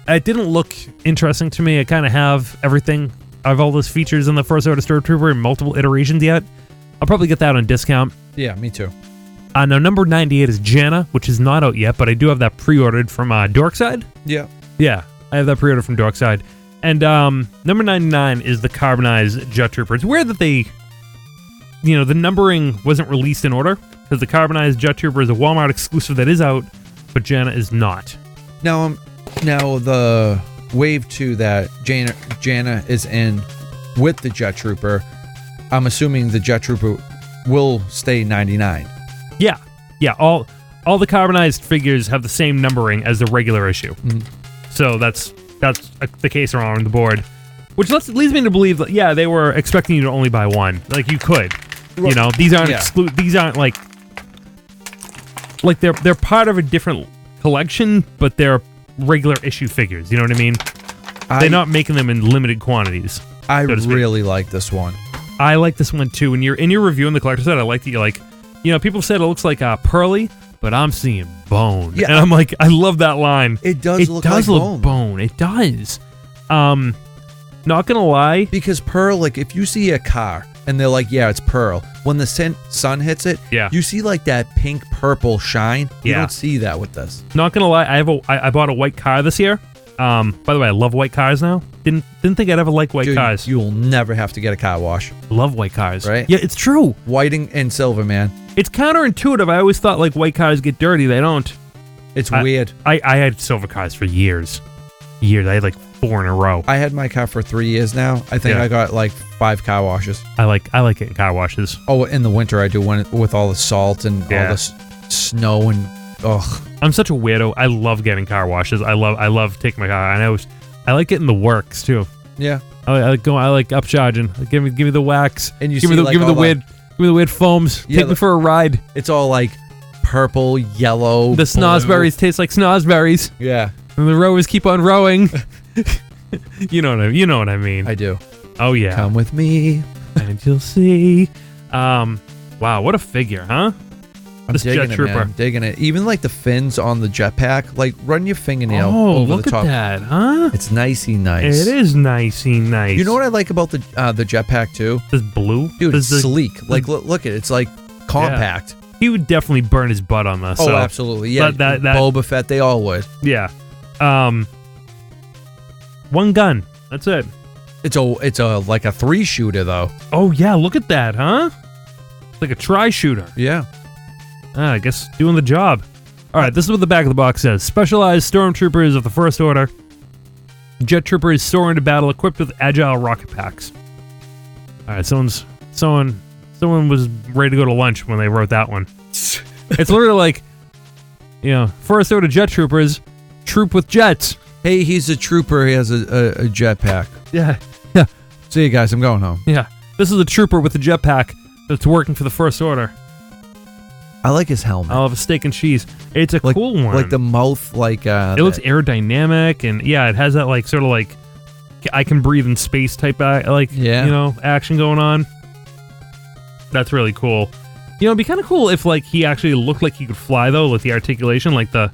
It didn't look interesting to me. I kind of have everything. I have all those features in the First Order Stormtrooper in multiple iterations yet. I'll probably get that on discount. Yeah, me too. Now, number 98 is Janna, which is not out yet, but I do have that pre-ordered from Dorkside. Yeah. Yeah, I have that pre-ordered from Dorkside. And number 99 is the Carbonized Jet Trooper. It's weird that they... the numbering wasn't released in order, because the Carbonized Jet Trooper is a Walmart exclusive that is out, but Janna is not. Now the Wave 2 that Janna is in with the Jet Trooper, I'm assuming the Jet Trooper will stay 99. Yeah. All the Carbonized figures have the same numbering as the regular issue. Mm-hmm. So that's the case around the board. Which leads me to believe that, they were expecting you to only buy one. Like, you could. These aren't these aren't like they're part of a different collection, but they're regular issue figures. You know what I mean? They're not making them in limited quantities. I really like this one. I like this one too. When you're in your review on the collector side, I like that you're like, people said it looks like pearly, but I'm seeing bone. Yeah, and I'm like, I love that line. It does look like bone. It does. Not gonna lie, because pearl, like if you see a car and they're like, yeah, it's pearl, when the sun hits it, you see like that pink purple shine. You don't see that with this. Not gonna lie, I bought a white car this year. By the way, I love white cars now. Didn't think I'd ever like white Dude, cars. you'll never have to get a car wash. Love white cars. Right? Yeah, it's true. White and silver, man. It's counterintuitive. I always thought like white cars get dirty. They don't. It's weird. I had silver cars for years. I had like 4 in a row. I had my car for 3 years now. I think Yeah. I got like 5 car washes. I like getting car washes. Oh, in the winter I do with all the salt and all the snow and ugh. I'm such a weirdo. I love getting car washes. I love taking my car, and I like getting the works too. Yeah. I like upcharging. Give me the wax. And you give see, me the like, give me the all weird give me the weird foams. Yeah, Take me for a ride. It's all like purple, yellow. The snozzberries taste like snozzberries, Yeah, and the rowers keep on rowing. You know what I mean. I do. Oh yeah. Come with me. And you'll see. Wow, what a figure, huh? I'm This digging Jet it, Trooper. man. Digging it. Even like the fins on the jetpack. Like run your fingernail Oh, over look the top. at that, huh? It's nicey nice. It is nicey nice. You know what I like about the jetpack too? This blue? Dude, This it's is sleek. Like look at it. It's like compact. He would definitely burn his butt on this. Oh, so. absolutely. Yeah. That Boba Fett, they all would. Yeah. One gun. That's it. It's a like a 3-shooter though. Oh yeah, look at that, huh? It's like a tri-shooter. Yeah. I guess doing the job. All right, this is what the back of the box says. Specialized stormtroopers of the First Order. Jet troopers soar into battle equipped with agile rocket packs. All right, someone was ready to go to lunch when they wrote that one. It's literally like, First Order jet troopers troop with jets. Hey, he's a trooper. He has a jetpack. Yeah. See you guys. I'm going home. Yeah. This is a trooper with a jetpack that's working for the First Order. I like his helmet. I'll have a steak and cheese. It's a like, cool one. Like the mouth, like it looks aerodynamic, and yeah, it has that like sort of like I can breathe in space type action going on. That's really cool. It'd be kind of cool if like he actually looked like he could fly though, with the articulation, like the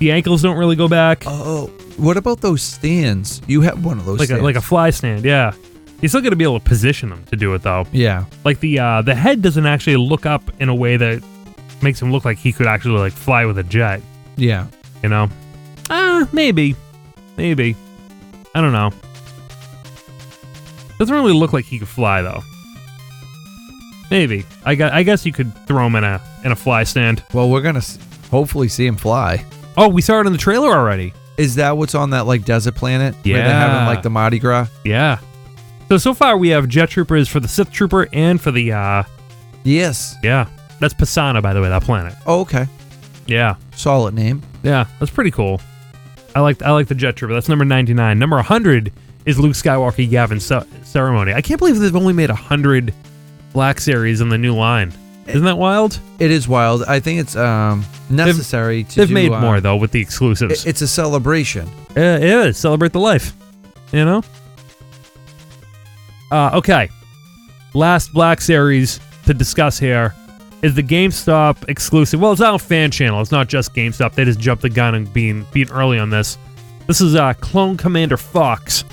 ankles don't really go back. Oh, what about those stands? You have one of those stands. Like a fly stand, yeah. You're still gonna be able to position them to do it though. Yeah. Like the head doesn't actually look up in a way that makes him look like he could actually like fly with a jet. Yeah. Maybe. I don't know. Doesn't really look like he could fly though. Maybe. I guess you could throw him in a fly stand. Well, we're gonna hopefully see him fly. Oh, we saw it in the trailer already. Is that what's on that like desert planet? Yeah. Where they're having like the Mardi Gras? Yeah. So far we have jet troopers for the Sith Trooper and for the Yes. yeah. That's Pisana, by the way, that planet. Oh, okay. Yeah. Solid name. Yeah, that's pretty cool. I like the jet trooper. That's number 99. Number 100 is Luke Skywalker Yavin Ceremony. I can't believe they've only made 100 Black Series in the new line. Isn't that wild? It is wild. I think it's necessary to They've do, made more though with the exclusives. It's a celebration. It is. Celebrate the life. Okay. Last Black Series to discuss here is the GameStop exclusive. Well, it's on Fan Channel. It's not just GameStop. They just jumped the gun and being early on this. This is Clone Commander Fox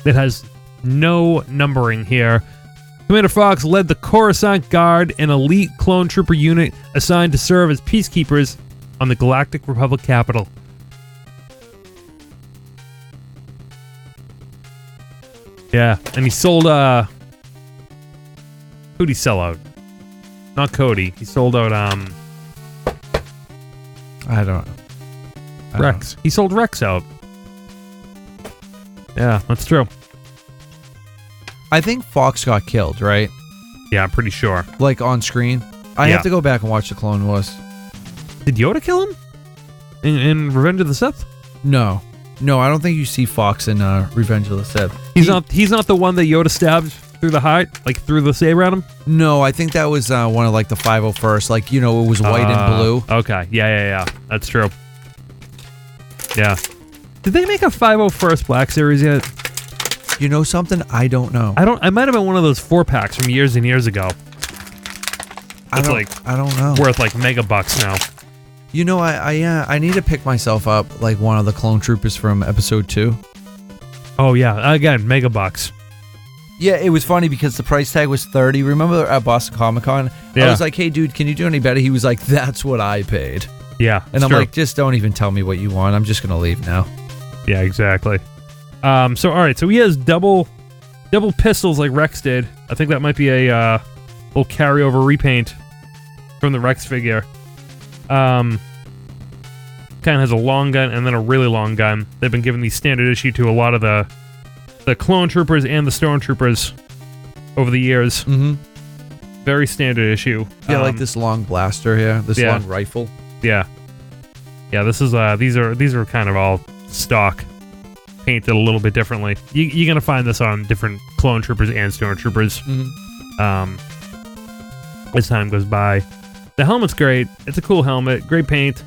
that has no numbering here. Commander Fox led the Coruscant Guard, an elite clone trooper unit assigned to serve as peacekeepers on the Galactic Republic capital. Yeah, and he sold, who'd he sell out? Not Cody. He sold out, I don't know. Rex. He sold Rex out. Yeah, that's true. I think Fox got killed, right? Yeah, I'm pretty sure. Like on screen. I Yeah. have to go back and watch the Clone Wars. Did Yoda kill him? In Revenge of the Sith? No, I don't think you see Fox in Revenge of the Sith. He's not the one that Yoda stabbed through the heart, like through the saber at him? No, I think that was one of like the 501st. Like it was white and blue. Okay, yeah. That's true. Yeah. Did they make a 501st Black Series yet? You know something? I don't know. I might have been one of those 4-packs from years and years ago. I don't know. Worth like mega bucks now. You know, I need to pick myself up like one of the clone troopers from episode 2. Oh yeah, again, mega bucks. Yeah, it was funny because the price tag was $30. Remember at Boston Comic Con? Yeah. I was like, hey dude, can you do any better? He was like, that's what I paid. Yeah. And I'm true. like, just don't even tell me what you want. I'm just gonna leave now. Yeah, exactly. So all right, so he has double pistols like Rex did. I think that might be a little carryover repaint from the Rex figure. Kind of has a long gun and then a really long gun. They've been giving these standard issue to a lot of the clone troopers and the stormtroopers over the years. Mm-hmm. Very standard issue. Yeah, like this long blaster here, this yeah. long rifle. Yeah. Yeah, this is these are kind of all stock, painted a little bit differently. You're gonna find this on different clone troopers and stormtroopers. As time goes by. The helmet's great. It's a cool helmet. Great paint.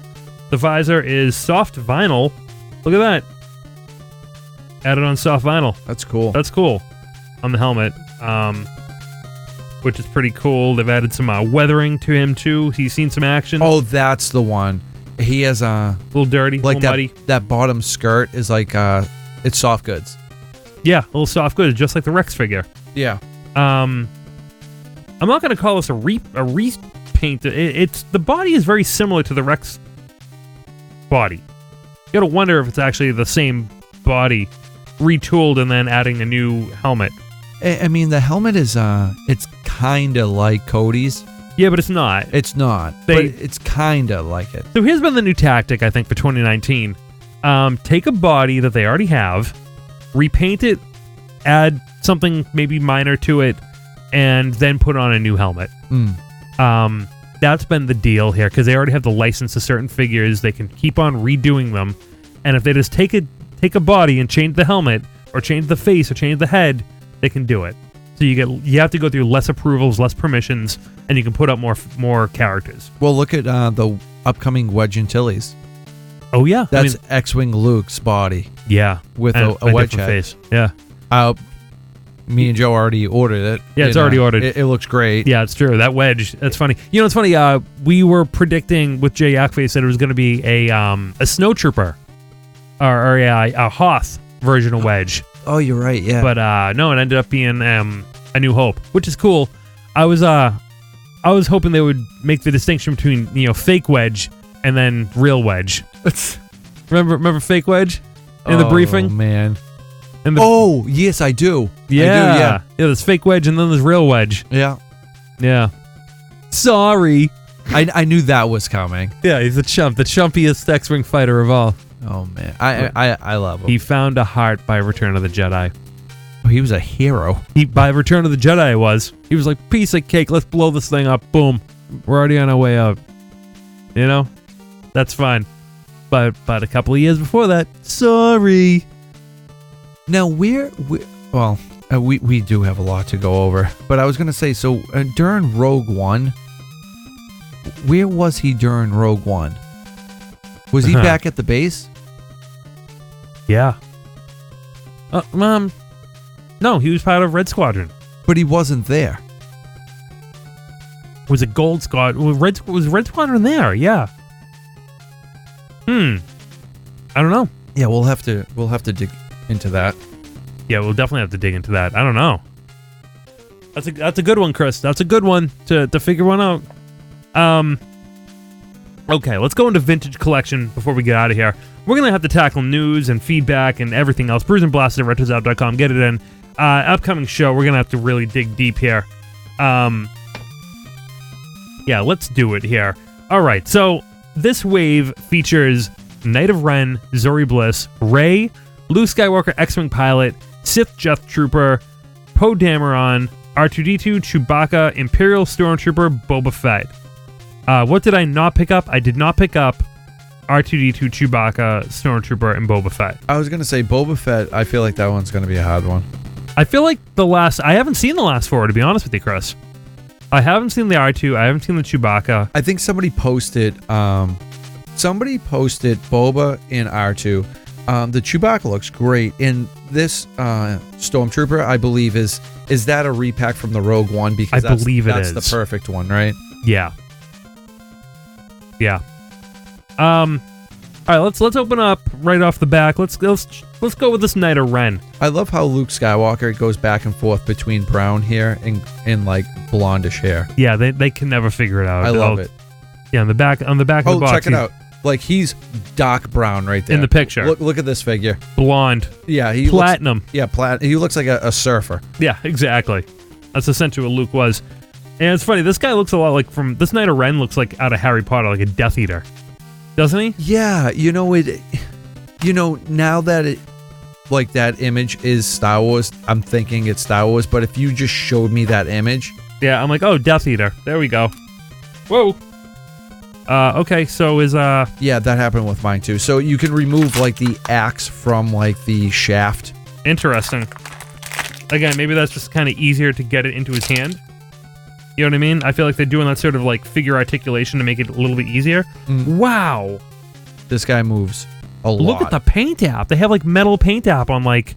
The visor is soft vinyl. Look at that. Added on soft vinyl. That's cool. That's cool. On the helmet. Which is pretty cool. They've added some weathering to him too. He's seen some action. Oh, that's the one. He has a little dirty, like little muddy. That bottom skirt is like it's soft goods. Yeah, a little soft goods, just like the Rex figure. Yeah. I'm not gonna call this a repaint. It's the body is very similar to the Rex body. You gotta wonder if it's actually the same body, retooled and then adding a new helmet. I mean, the helmet is it's kind of like Cody's. Yeah, but it's not. It's not. But it's kind of like it. So here's been the new tactic, I think, for 2019. Take a body that they already have, repaint it, add something maybe minor to it, and then put on a new helmet. That's been the deal here, because they already have the license to certain figures. They can keep on redoing them. And if they just take a body and change the helmet, or change the face, or change the head, they can do it. So you have to go through less approvals, less permissions, and you can put up more characters. Well, look at the upcoming Wedge Antilles. Oh yeah, that's X-Wing Luke's body. Yeah, with a wedge head. Face. Yeah. Me and Joe already ordered it. Yeah, it's already ordered. It looks great. Yeah, it's true. That wedge. That's funny. You know, it's funny. We were predicting with Jay Yakface that it was going to be a snowtrooper, or a Hoth version of Wedge. Oh, you're right. Yeah. But no, it ended up being A New Hope, which is cool. I was hoping they would make the distinction between fake Wedge and then real Wedge. remember fake Wedge in the briefing? Oh man. Oh yes, I do. Yeah. I do, yeah. Yeah, there's fake Wedge and then there's real Wedge. Yeah. Yeah. Sorry. I knew that was coming. Yeah, he's the chumpiest X-Wing fighter of all. Oh man, I love him. He found a heart by Return of the Jedi. Oh, he was a hero. By Return of the Jedi he was like, piece of cake, let's blow this thing up. Boom. We're already on our way out. That's fine. But a couple of years before that, sorry. Now we do have a lot to go over. But I was gonna say, so during Rogue One, where was he during Rogue One? Was he back at the base? Yeah. No, he was part of Red Squadron. But he wasn't there. Was it Gold Squadron? Was Red Squadron there? Yeah. I don't know. Yeah, we'll have to dig into that. Yeah, we'll definitely have to dig into that. I don't know. That's a good one, Chris. That's a good one to figure one out. Okay, let's go into vintage collection before we get out of here. We're going to have to tackle news and feedback and everything else. Brews and Blasters at RetroZap.com. Get it in. Upcoming show, we're going to have to really dig deep here. Yeah, let's do it here. All right, so this wave features Knight of Ren, Zori Bliss, Rey, Luke Skywalker X-Wing pilot, Sith Death Trooper, Poe Dameron, R2-D2, Chewbacca, Imperial Stormtrooper, Boba Fett. What did I not pick up? I did not pick up R2-D2, Chewbacca, Stormtrooper, and Boba Fett. I was going to say Boba Fett, I feel like that one's going to be a hard one. I feel like I haven't seen the last four, to be honest with you, Chris. I haven't seen the R2, I haven't seen the Chewbacca. I think somebody posted Boba and R2. The Chewbacca looks great. And this Stormtrooper, I believe, is that a repack from the Rogue One? Because I believe it is. That's the perfect one, right? Yeah. Yeah. All right, let's open up right off the back. Let's go with this Knight of Ren. I love how Luke Skywalker goes back and forth between brown hair and like blondish hair. Yeah, they can never figure it out. I love it. Yeah, on the back of the box. Check it out. Like, he's dark brown right there. In the picture. Look at this figure. Blonde. Yeah, he Platinum. He looks like a surfer. Yeah, exactly. That's essentially what Luke was. And it's funny, this guy looks a lot like this Knight of Ren looks like out of Harry Potter, like a Death Eater. Doesn't he? Yeah, now that like that image is Star Wars, I'm thinking it's Star Wars, but if you just showed me that image. Yeah, I'm like, oh, Death Eater. There we go. Whoa. Okay, so is Yeah, that happened with mine too. So you can remove like the axe from like the shaft. Interesting. Again, maybe that's just kind of easier to get it into his hand. You know what I mean? I feel like they're doing that sort of like figure articulation to make it a little bit easier. Wow. This guy moves a lot. Look at the paint app. They have like metal paint app on like,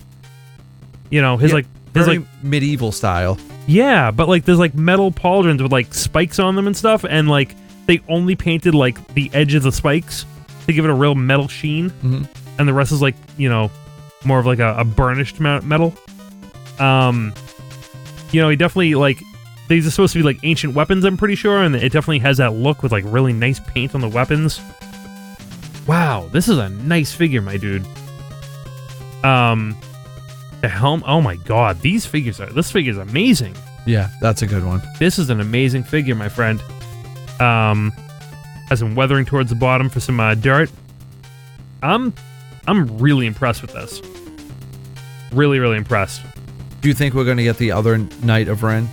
his very medieval style. Yeah, but like there's like metal pauldrons with like spikes on them and stuff, and like they only painted like the edge of the spikes to give it a real metal sheen, and the rest is like more of like a burnished metal. He definitely like these are supposed to be like ancient weapons, I'm pretty sure, and it definitely has that look with like really nice paint on the weapons. Wow, this is a nice figure, my dude. The helm, oh my god, this figure's amazing. Yeah, that's a good one. This is an amazing figure, my friend. Has some weathering towards the bottom for some dirt. I'm really impressed with this. Really, really impressed. Do you think we're going to get the other Knight of Ren?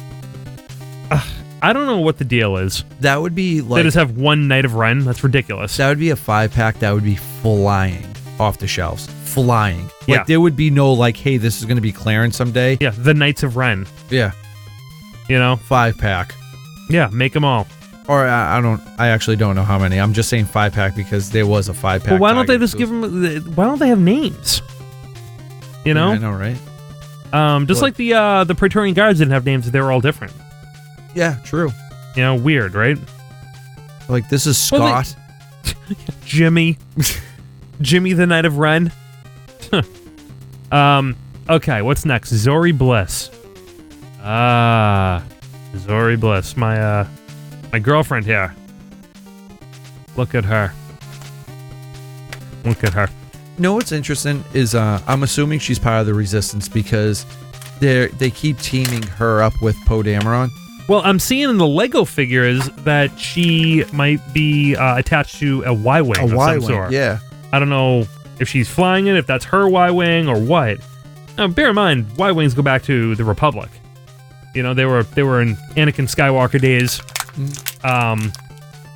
I don't know what the deal is. That would be like... They just have one Knight of Ren? That's ridiculous. That would be a 5-pack that would be flying off the shelves. Flying. Yeah. Like, there would be no, like, hey, this is going to be clearance someday. Yeah, the Knights of Ren. Yeah. 5-pack. Yeah, make them all. Or I actually don't know how many. I'm just saying 5-pack because there was a 5-pack. Well, why don't they just give them... Why don't they have names? Yeah, I know, right? Just like the Praetorian Guards didn't have names. They were all different. Yeah, true. Weird, right? Like, this is Scott. Jimmy. Jimmy the Knight of Ren. Okay, what's next? Zori Bliss. Zori Bliss. My girlfriend here. Look at her. Look at her. No, what's interesting is I'm assuming she's part of the Resistance because they keep teaming her up with Poe Dameron. Well, I'm seeing in the Lego figures that she might be attached to a Y-Wing of some sort. Yeah. I don't know if she's flying it, if that's her Y-Wing or what. Now, bear in mind, Y-Wings go back to the Republic. They were in Anakin Skywalker days.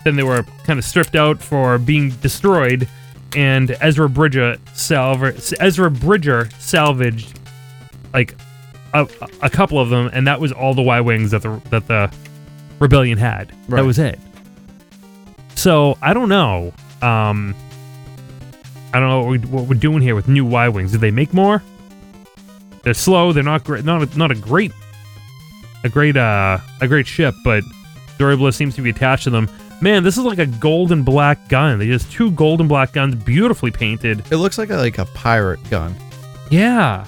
Then they were kind of stripped out for being destroyed, and Ezra Bridger salvaged like a couple of them, and that was all the Y-Wings that the Rebellion had. Right. That was it. So I don't know. I don't know what we're doing here with new Y-Wings. Did they make more? They're slow. They're not great. Not a great ship, but Zori Bliss seems to be attached to them. Man, this is like a gold and black gun. They just 2 gold and black guns, beautifully painted. It looks like a pirate gun. Yeah,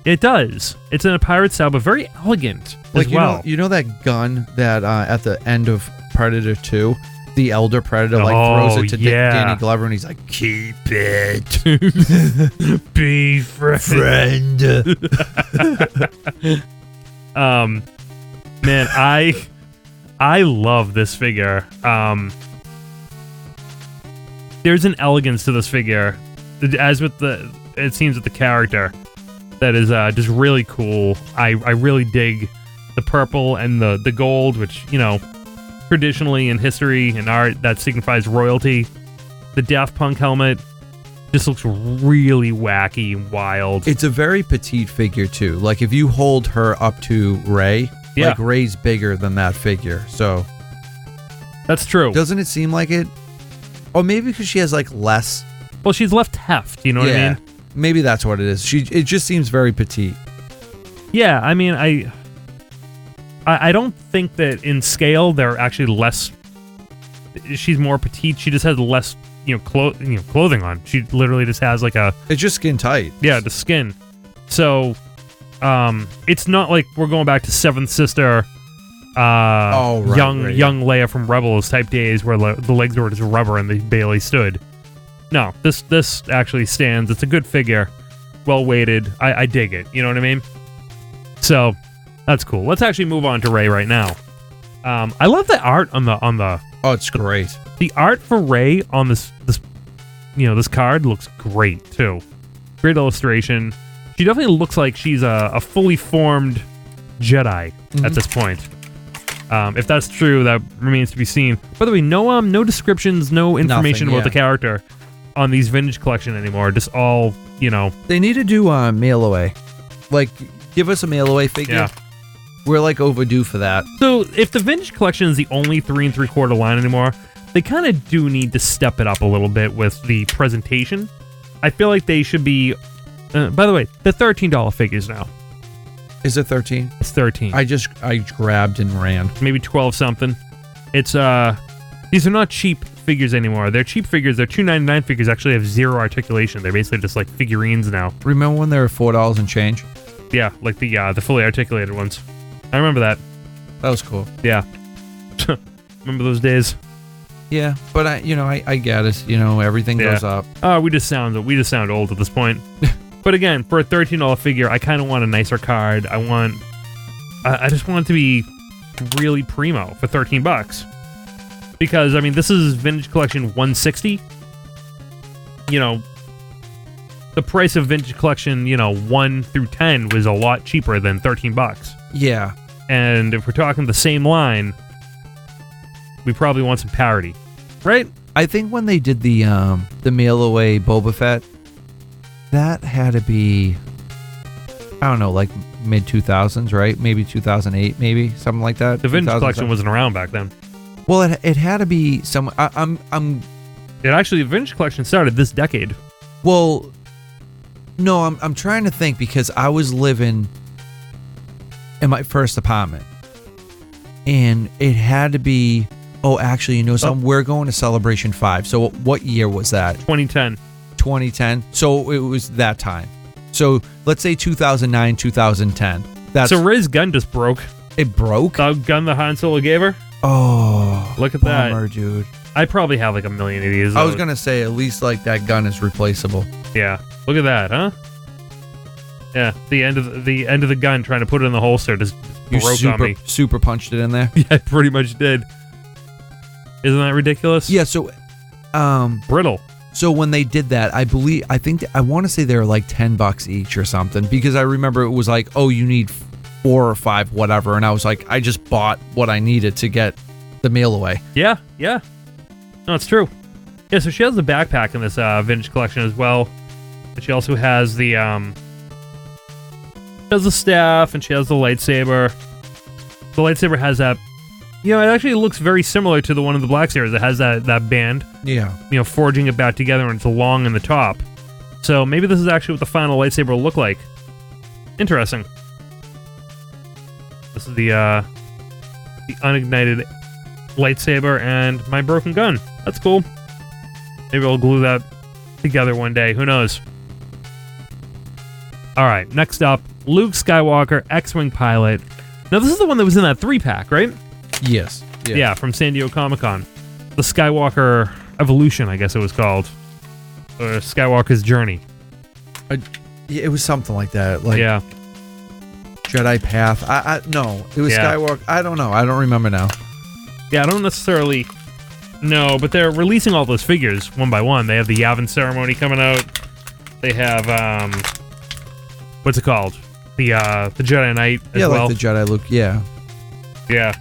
it does. It's in a pirate style, but very elegant as well. You know that gun that at the end of Predator 2, the Elder Predator throws it to Danny Glover, and he's like, "Keep it, be friend." Man, I love this figure. There's an elegance to this figure, as with it seems with the character, that is just really cool. I really dig the purple and the gold, which traditionally in history and art that signifies royalty. The Daft Punk helmet just looks really wacky and wild. It's a very petite figure too. Like if you hold her up to Rey. Yeah. Like Rey's bigger than that figure, so that's true. Doesn't it seem like it? Or maybe because she has like less. Well, she's left heft. You know what I mean? Maybe that's what it is. It just seems very petite. Yeah, I mean, I don't think that in scale they're actually less. She's more petite. She just has less, clothing on. She literally just has like a. It's just skin tight. Yeah, the skin. So. It's not like we're going back to Seventh Sister right, young right, young Leia from Rebels type days where the legs were just rubber and they barely stood. No, this actually stands. It's a good figure, well weighted. I dig it. You know what I mean? So that's cool. Let's actually move on to Rey right now. I love the art on the. Oh, it's great. The art for Rey on this card looks great too. Great illustration. She definitely looks like she's a fully formed Jedi at this point. If that's true, that remains to be seen. By the way, no descriptions, no information about the character on these vintage collection anymore. Just all, They need to do mail away. Like, give us a mail away figure. Yeah. We're like overdue for that. So if the vintage collection is the only 3 3/4 line anymore, they kind of do need to step it up a little bit with the presentation. I feel like they should be. By the way, they're $13 figures now. Is it 13? It's 13. I grabbed and ran. Maybe 12 something. It's these are not cheap figures anymore. They're cheap figures. They're $2.99 figures. Actually have zero articulation. They're basically just like figurines now. Remember when they were $4 and change? Yeah, like the fully articulated ones. I remember that. That was cool. Yeah. Remember those days? Yeah, but I get it. Everything goes up. We just sound old at this point. But again, for a $13 figure, I kind of want a nicer card. I just want it to be really primo for $13. Because I mean, this is vintage collection 160. The price of vintage collection, 1 through 10 was a lot cheaper than $13. Yeah. And if we're talking the same line, we probably want some parity, right? I think when they did the mail away Boba Fett, that had to be, I don't know, like mid 2000s, right? Maybe 2008, maybe something like that. The vintage collection wasn't around back then. Well, it had to be some. The vintage collection started this decade. Well, no, I'm trying to think because I was living in my first apartment, and it had to be. Oh, actually, we're going to Celebration 5. So what year was that? 2010. 2010. So it was that time. So let's say 2009, 2010. So Rey's gun just broke. It broke? The gun that Han Solo gave her? Oh, look at bummer, that. Dude. I probably have like a million of these. I was going to say, at least like that gun is replaceable. Yeah. Look at that, huh? Yeah, the end of the gun trying to put it in the holster just broke on me. Super punched it in there? Yeah, I pretty much did. Isn't that ridiculous? Yeah, so brittle. So when they did that, I want to say they were like $10 each or something, because I remember it was like, oh, you need 4 or 5 whatever, and I was like, I just bought what I needed to get the mail away. Yeah. No, it's true. Yeah, so she has the backpack in this vintage collection as well. But she also has the staff, and she has the lightsaber. The lightsaber has that. It actually looks very similar to the one in the Black Series. It has that band. Yeah. Forging it back together, and it's long in the top. So maybe this is actually what the final lightsaber will look like. Interesting. This is the unignited lightsaber and my broken gun. That's cool. Maybe I'll glue that together one day. Who knows? All right. Next up, Luke Skywalker, X-Wing pilot. Now, this is the one that was in that 3-pack, right? Yes. Yeah, from San Diego Comic-Con. The Skywalker Evolution, I guess it was called. Or Skywalker's Journey. It was something like that. Like, yeah. Jedi Path. No, it was Skywalker. I don't know. I don't remember now. Yeah, I don't necessarily know, but they're releasing all those figures one by one. They have the Yavin ceremony coming out. They have, what's it called? The Jedi Knight as well. Yeah, like the Jedi Luke. Yeah. Yeah.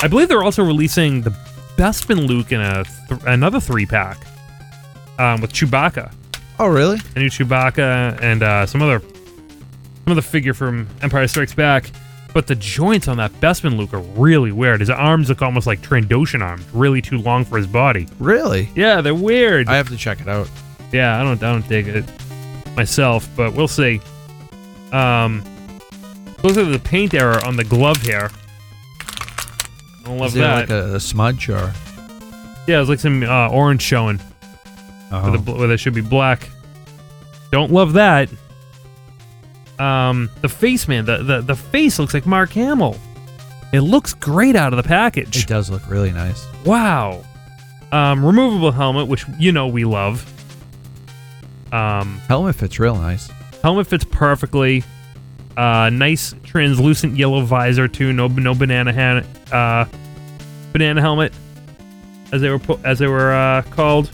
I believe they're also releasing the Bespin Luke in another 3-pack with Chewbacca. Oh, really? A new Chewbacca and some other figure from Empire Strikes Back. But the joints on that Bespin Luke are really weird. His arms look almost like Trandoshan arms, really too long for his body. Really? Yeah, they're weird. I have to check it out. Yeah, I don't dig it myself, but we'll see. Looks like the paint error on the glove here. I don't love Is it that. like a smudge or? Yeah, it's like some orange showing. Where there should be black. Don't love that. The face, man. The face looks like Mark Hamill. It looks great out of the package. It does look really nice. Wow. Removable helmet, which we love. Helmet fits real nice. Helmet fits perfectly. Nice translucent yellow visor too. No banana helmet, as they were called.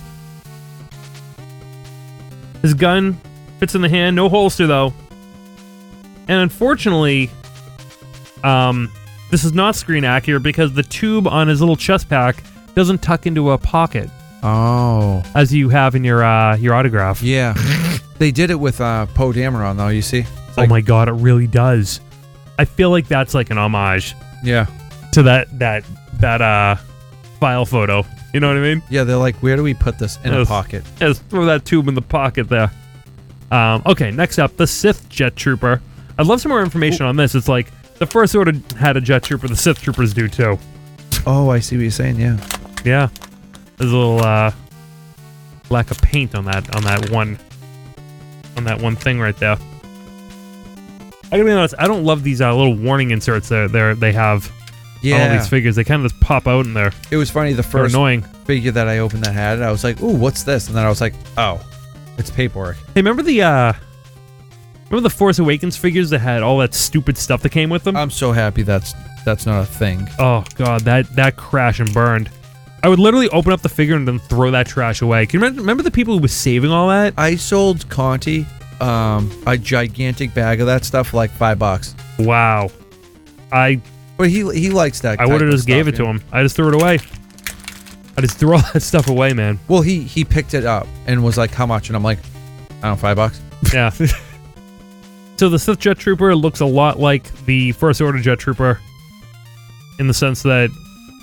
His gun fits in the hand. No holster though. And unfortunately, this is not screen accurate because the tube on his little chest pack doesn't tuck into a pocket. Oh. As you have in your autograph. Yeah. They did it with Poe Dameron though, you see? Oh my god, it really does. I feel like that's like an homage. Yeah. To that file photo. You know what I mean? Yeah, they're like, where do we put this in a pocket? Just throw that tube in the pocket there. Okay, next up, the Sith Jet Trooper. I'd love some more information on this. It's like the First Order had a Jet Trooper, the Sith Troopers do too. Oh, I see what you're saying, yeah. Yeah. There's a little lack of paint on that one thing right there. I gotta be honest, I don't love these little warning inserts they have on all these figures. They kind of just pop out in there. It was funny, the first annoying figure that I opened that had it, I was like, ooh, what's this? And then I was like, oh, it's paperwork. Hey, remember the Force Awakens figures that had all that stupid stuff that came with them? I'm so happy that's not a thing. Oh god, that crashed and burned. I would literally open up the figure and then throw that trash away. Can you remember the people who was saving all that? I sold Conti a gigantic bag of that stuff for like $5. Wow. But he likes that. I would have just gave it to him. I just threw it away. I just threw all that stuff away, man. Well, he picked it up and was like, how much? And I'm like, I don't know, $5. Yeah. So the Sith Jet Trooper looks a lot like the First Order Jet Trooper in the sense that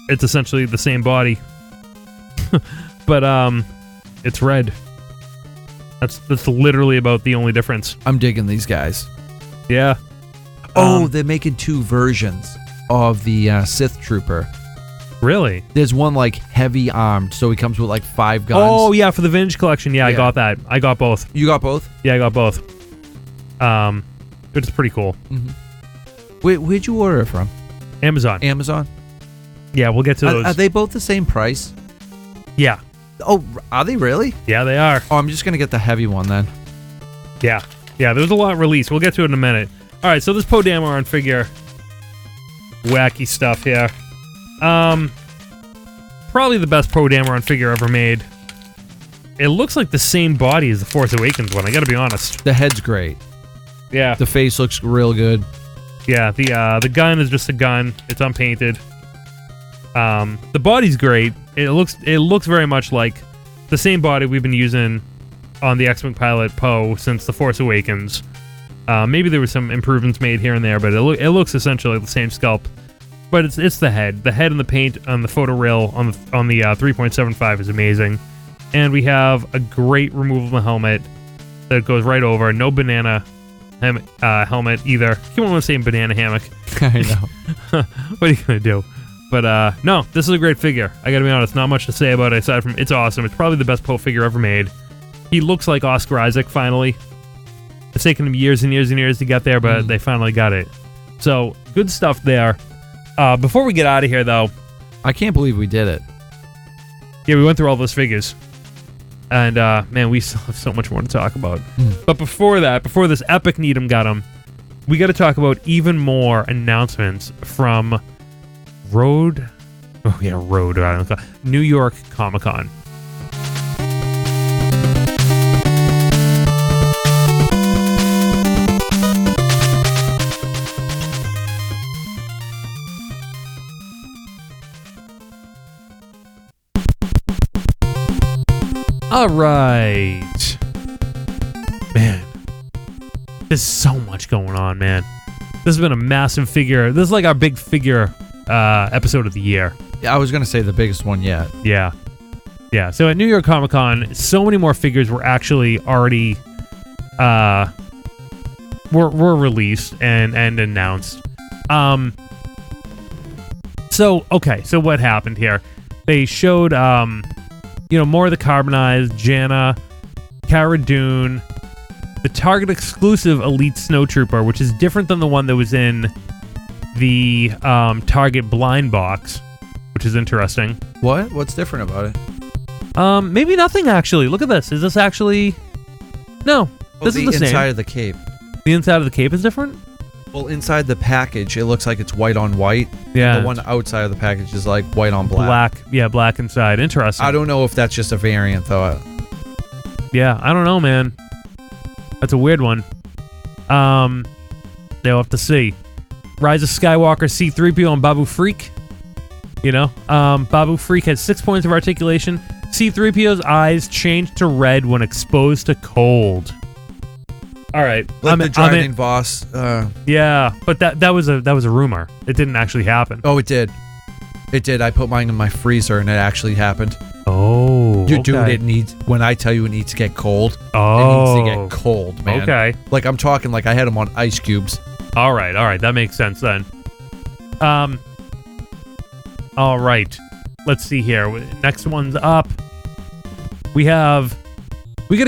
it's essentially the same body. But it's red. That's literally about the only difference. I'm digging these guys. Yeah. Oh, they're making two versions of the Sith Trooper. Really? There's one like heavy armed, so he comes with like 5 guns. Oh yeah, for the Vintage Collection. Yeah, I got that. I got both. You got both? Yeah, I got both. It's pretty cool. Mm-hmm. Where'd you order it from? Amazon. Amazon? Yeah, we'll get to those. Are they both the same price? Yeah. Oh, are they really? Yeah, they are. Oh, I'm just gonna get the heavy one then. Yeah. Yeah, there's a lot released. We'll get to it in a minute. All right, so this Poe Dameron figure, wacky stuff here. Probably the best Poe Dameron figure ever made. It looks like the same body as the Force Awakens one. I gotta be honest. The head's great. Yeah. The face looks real good. Yeah. The gun is just a gun. It's unpainted. The body's great. It looks very much like the same body we've been using on the X-Wing pilot Poe since the Force Awakens. Maybe there were some improvements made here and there, but it looks essentially the same sculpt. But it's the head. The head and the paint on the photo rail on the 3.75 is amazing. And we have a great removable helmet that goes right over. No banana helmet either. Keep on saying banana hammock. I know. What are you gonna do? But no, this is a great figure. I gotta be honest, not much to say about it aside from it's awesome. It's probably the best Poe figure ever made. He looks like Oscar Isaac finally. It's taken him years and years and years to get there, but they finally got it. So, good stuff there. Before we get out of here, though... I can't believe we did it. Yeah, we went through all those figures. And, man, we still have so much more to talk about. But before that, before this epic NeedEm GotEm, we got to talk about even more announcements from New York Comic-Con. All right. Man. There's so much going on, man. This has been a massive figure. This is like our big figure episode of the year. Yeah, I was going to say the biggest one yet. Yeah. Yeah. So at New York Comic Con, so many more figures were actually already were released and announced. So what happened here? They showed more of the carbonized Janna, Cara Dune, the Target exclusive Elite Snowtrooper, which is different than the one that was in the Target blind box, which is interesting. What? What's different about it? Maybe nothing actually. Look at this. Is this actually? No, this is the same. The inside of the cape. The inside of the cape is different? Well, inside the package, it looks like it's white on white. Yeah. The one outside of the package is like white on black. Black inside. Interesting. I don't know if that's just a variant, though. Yeah, I don't know, man. That's a weird one. They'll have to see. Rise of Skywalker, C-3PO, and Babu Freak. You know, Babu Freak has 6 points of articulation. C-3PO's eyes change to red when exposed to cold. All right, like the Dryden Voss. Yeah, but that was a rumor. It didn't actually happen. Oh, it did. It did. I put mine in my freezer, and it actually happened. Oh, dude, it needs. When I tell you it needs to get cold, it needs to get cold, man. Okay. Like I'm talking, like I had them on ice cubes. All right, that makes sense then. All right, let's see here. Next one's up. We got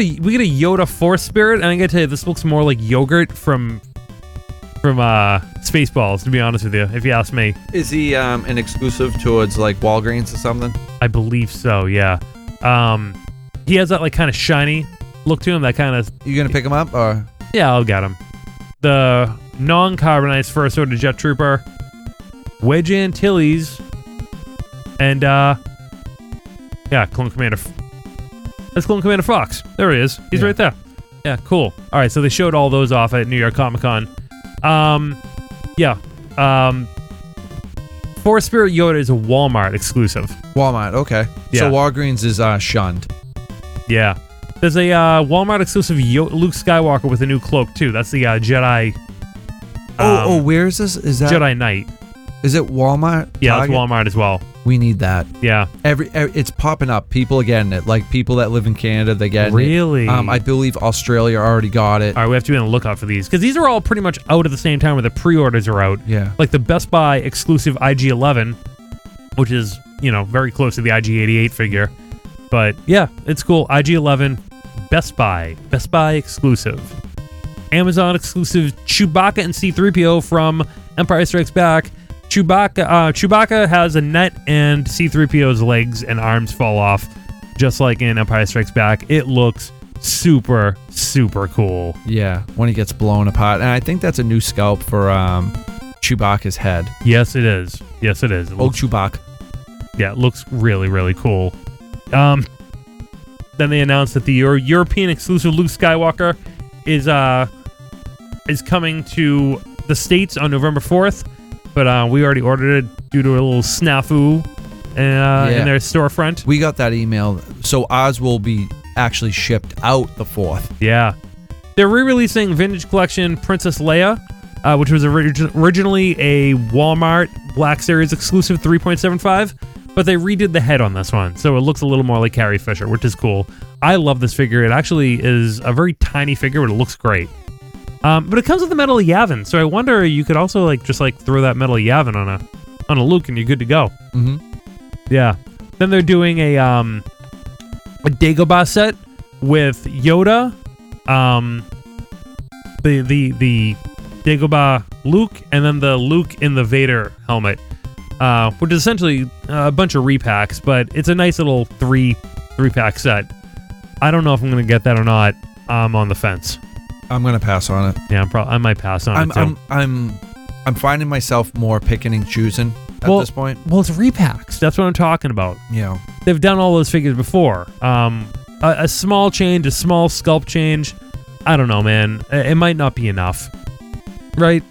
a Yoda Force Spirit, and I gotta tell you, this looks more like yogurt from Spaceballs, to be honest with you, if you ask me. Is he an exclusive towards like Walgreens or something? I believe so, yeah. He has that like kind of shiny look to him, that kind of... You gonna pick him up, or...? Yeah, I'll get him. The non-carbonized First Order Jet Trooper, Wedge Antilles, and Clone Commander... That's Clone Commander Fox. There he is. He's right there. Yeah, cool. All right, so they showed all those off at New York Comic Con. Force Spirit Yoda is a Walmart exclusive. Walmart, okay. Yeah. So Walgreens is shunned. Yeah. There's a Walmart exclusive Luke Skywalker with a new cloak too. That's the Jedi. Where is this? Is that Jedi Knight? Is it Walmart? Yeah, Target? it's Walmart as well. We need that. Yeah. It's popping up. People are getting it. Like people that live in Canada, they get it. Really? I believe Australia already got it. All right, we have to be on the lookout for these because these are all pretty much out at the same time where the pre-orders are out. Yeah. Like the Best Buy exclusive IG-11, which is, very close to the IG-88 figure. But yeah, it's cool. IG-11, Best Buy exclusive. Amazon exclusive Chewbacca and C-3PO from Empire Strikes Back. Chewbacca has a net and C-3PO's legs and arms fall off, just like in Empire Strikes Back. It looks super, super cool. Yeah, when he gets blown apart. And I think that's a new sculpt for Chewbacca's head. Yes, it is. It looks, Chewbacca. Yeah, it looks really, really cool. Then they announced that the European exclusive Luke Skywalker is coming to the States on November 4th. But we already ordered it due to a little snafu in their storefront. We got that email. So ours will be actually shipped out the 4th. Yeah. They're re-releasing Vintage Collection Princess Leia, which was originally a Walmart Black Series exclusive 3.75, but they redid the head on this one, so it looks a little more like Carrie Fisher, which is cool. I love this figure. It actually is a very tiny figure, but it looks great. But it comes with the metal Yavin, so I wonder you could also just throw that metal Yavin on a Luke and you're good to go. Mm-hmm. Yeah. Then they're doing a Dagobah set with Yoda, the Dagobah Luke, and then the Luke in the Vader helmet, which is essentially a bunch of repacks, but it's a nice little three-pack set. I don't know if I'm gonna get that or not. I'm on the fence. I'm gonna pass on it. Yeah, I might pass on it too. I'm finding myself more picking and choosing at this point. Well, it's repacks. That's what I'm talking about. Yeah. They've done all those figures before. A small change, a small sculpt change. I don't know, man. It might not be enough. Right?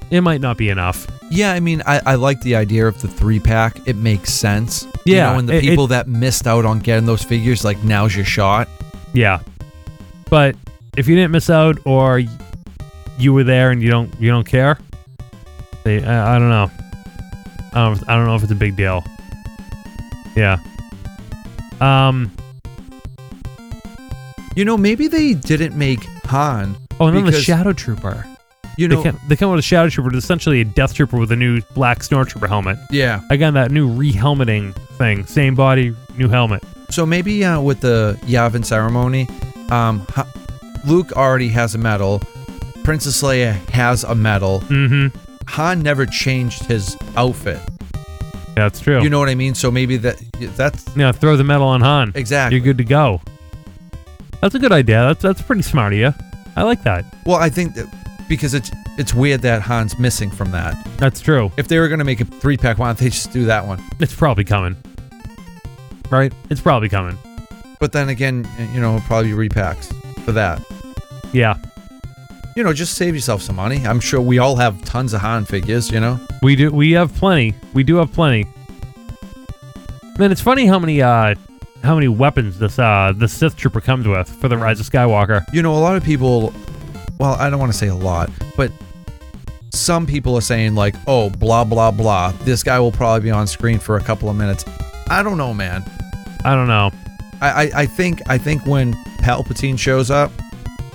It might not be enough. Yeah, I mean, I like the idea of the 3-pack. It makes sense. Yeah. And the people that missed out on getting those figures, now's your shot. Yeah. But if you didn't miss out, or you were there and you don't care, I don't know. I don't know if it's a big deal. Yeah. Maybe they didn't make Han. Oh, and then the Shadow Trooper. They come with a Shadow Trooper, it's essentially a Death Trooper with a new black Snowtrooper helmet. Yeah. Again, that new re-helmeting thing. Same body, new helmet. So maybe with the Yavin ceremony, Luke already has a medal. Princess Leia has a medal. Mm-hmm. Han never changed his outfit. Yeah, that's true. You know what I mean? So maybe that's Yeah, throw the medal on Han. Exactly. You're good to go. That's a good idea. That's pretty smart of you. I like that. well, I think that because it's weird that Han's missing from that. That's true. If they were gonna make a 3-pack, why don't they just do that one? It's probably coming. Right? It's probably coming. But then again, it'll probably be repacks for that. Yeah. Just save yourself some money. I'm sure we all have tons of Han figures. We do. We have plenty. We do have plenty. Man, it's funny how many weapons this Sith Trooper comes with for the Rise of Skywalker. A lot of people. Well, I don't want to say a lot, but some people are saying like, "Oh, blah blah blah. This guy will probably be on screen for a couple of minutes." I don't know, man. I don't know. I think when Palpatine shows up,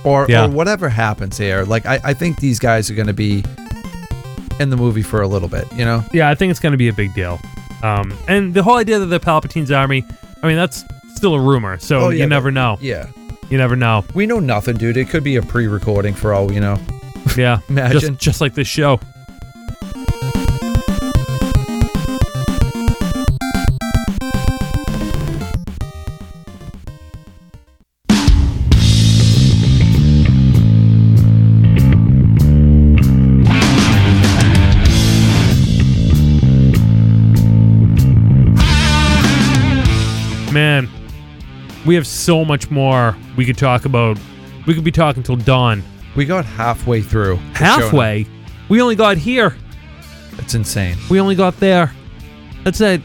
or whatever happens here, like I think these guys are going to be in the movie for a little bit. Yeah, I think it's going to be a big deal. And the whole idea that the Palpatine's army, I mean, that's still a rumor, so you never know. Yeah. You never know. We know nothing, dude. It could be a pre-recording for all we know. Yeah. Imagine. Just like this show. Man, we have so much more we could talk about. We could be talking till dawn. We got halfway through. Halfway? We only got here. It's insane. We only got there. That's it.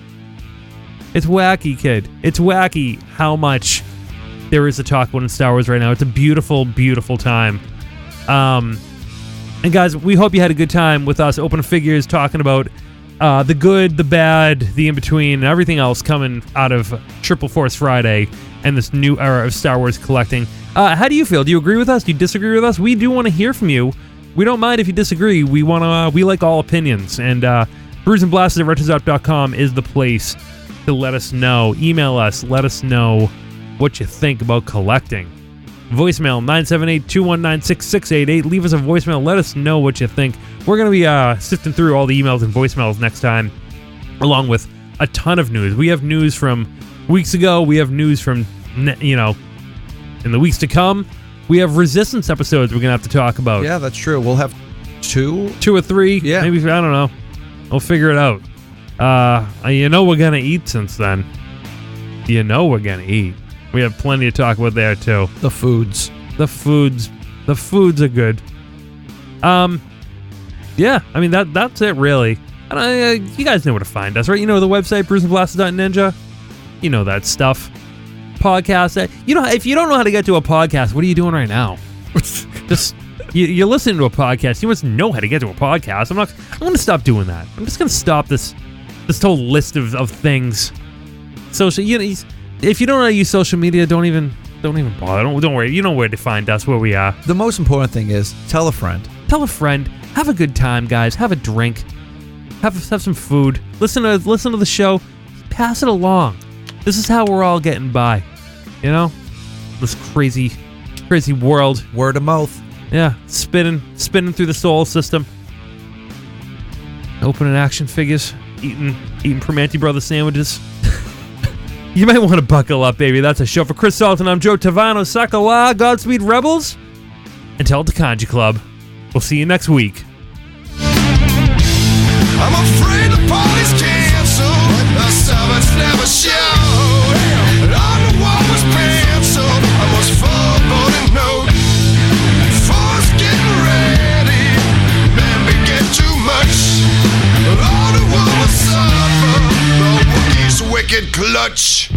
It's wacky, kid. It's wacky how much there is to talk about in Star Wars right now. It's a beautiful, beautiful time. And guys, we hope you had a good time with us, Open Figures, talking about the good, the bad, the in-between, and everything else coming out of Triple Force Friday and this new era of Star Wars collecting. How do you feel? Do you agree with us? Do you disagree with us? We do want to hear from you. We don't mind if you disagree. We like all opinions. And Brews and Blasters at RetroZap.com is the place to let us know. Email us. Let us know what you think about collecting. Voicemail 978-219-6688. Leave us a voicemail. Let us know what you think. We're going to be sifting through all the emails and voicemails next time, along with a ton of news. We have news from weeks ago. We have news from, in the weeks to come. We have Resistance episodes we're going to have to talk about. Yeah, that's true. We'll have two or three. Yeah. Maybe, I don't know. We'll figure it out. We're going to eat since then. We're going to eat. We have plenty to talk about there, too. The foods are good. Yeah, I mean, that's it, really. You guys know where to find us, right? The website, brewsandblasters.ninja. You know that stuff. Podcast. If you don't know how to get to a podcast, what are you doing right now? Just, you're listening to a podcast. You must know how to get to a podcast. I'm going to stop doing that. I'm just going to stop this whole list of things. Social, if you don't know how to use social media, don't even bother. Don't worry. You know where to find us, where we are. The most important thing is tell a friend. Tell a friend. Have a good time, guys. Have a drink. Have some food. Listen to the show. Pass it along. This is how we're all getting by. This crazy world. Word of mouth. Yeah, spinning through the solar system. Opening action figures. Eating Primanti Brothers sandwiches. You might want to buckle up, baby. That's a show for Chris Salton. I'm Joe Tavano. Sakala, Godspeed Rebels. And tell it to Kanji Club. We'll see you next week. I'm afraid the party's canceled. The summits never showed. And on the wall was penciled. I was foreboding note. Force getting ready. Man began too much. All the world was suffer. The Wookiee's wicked clutch.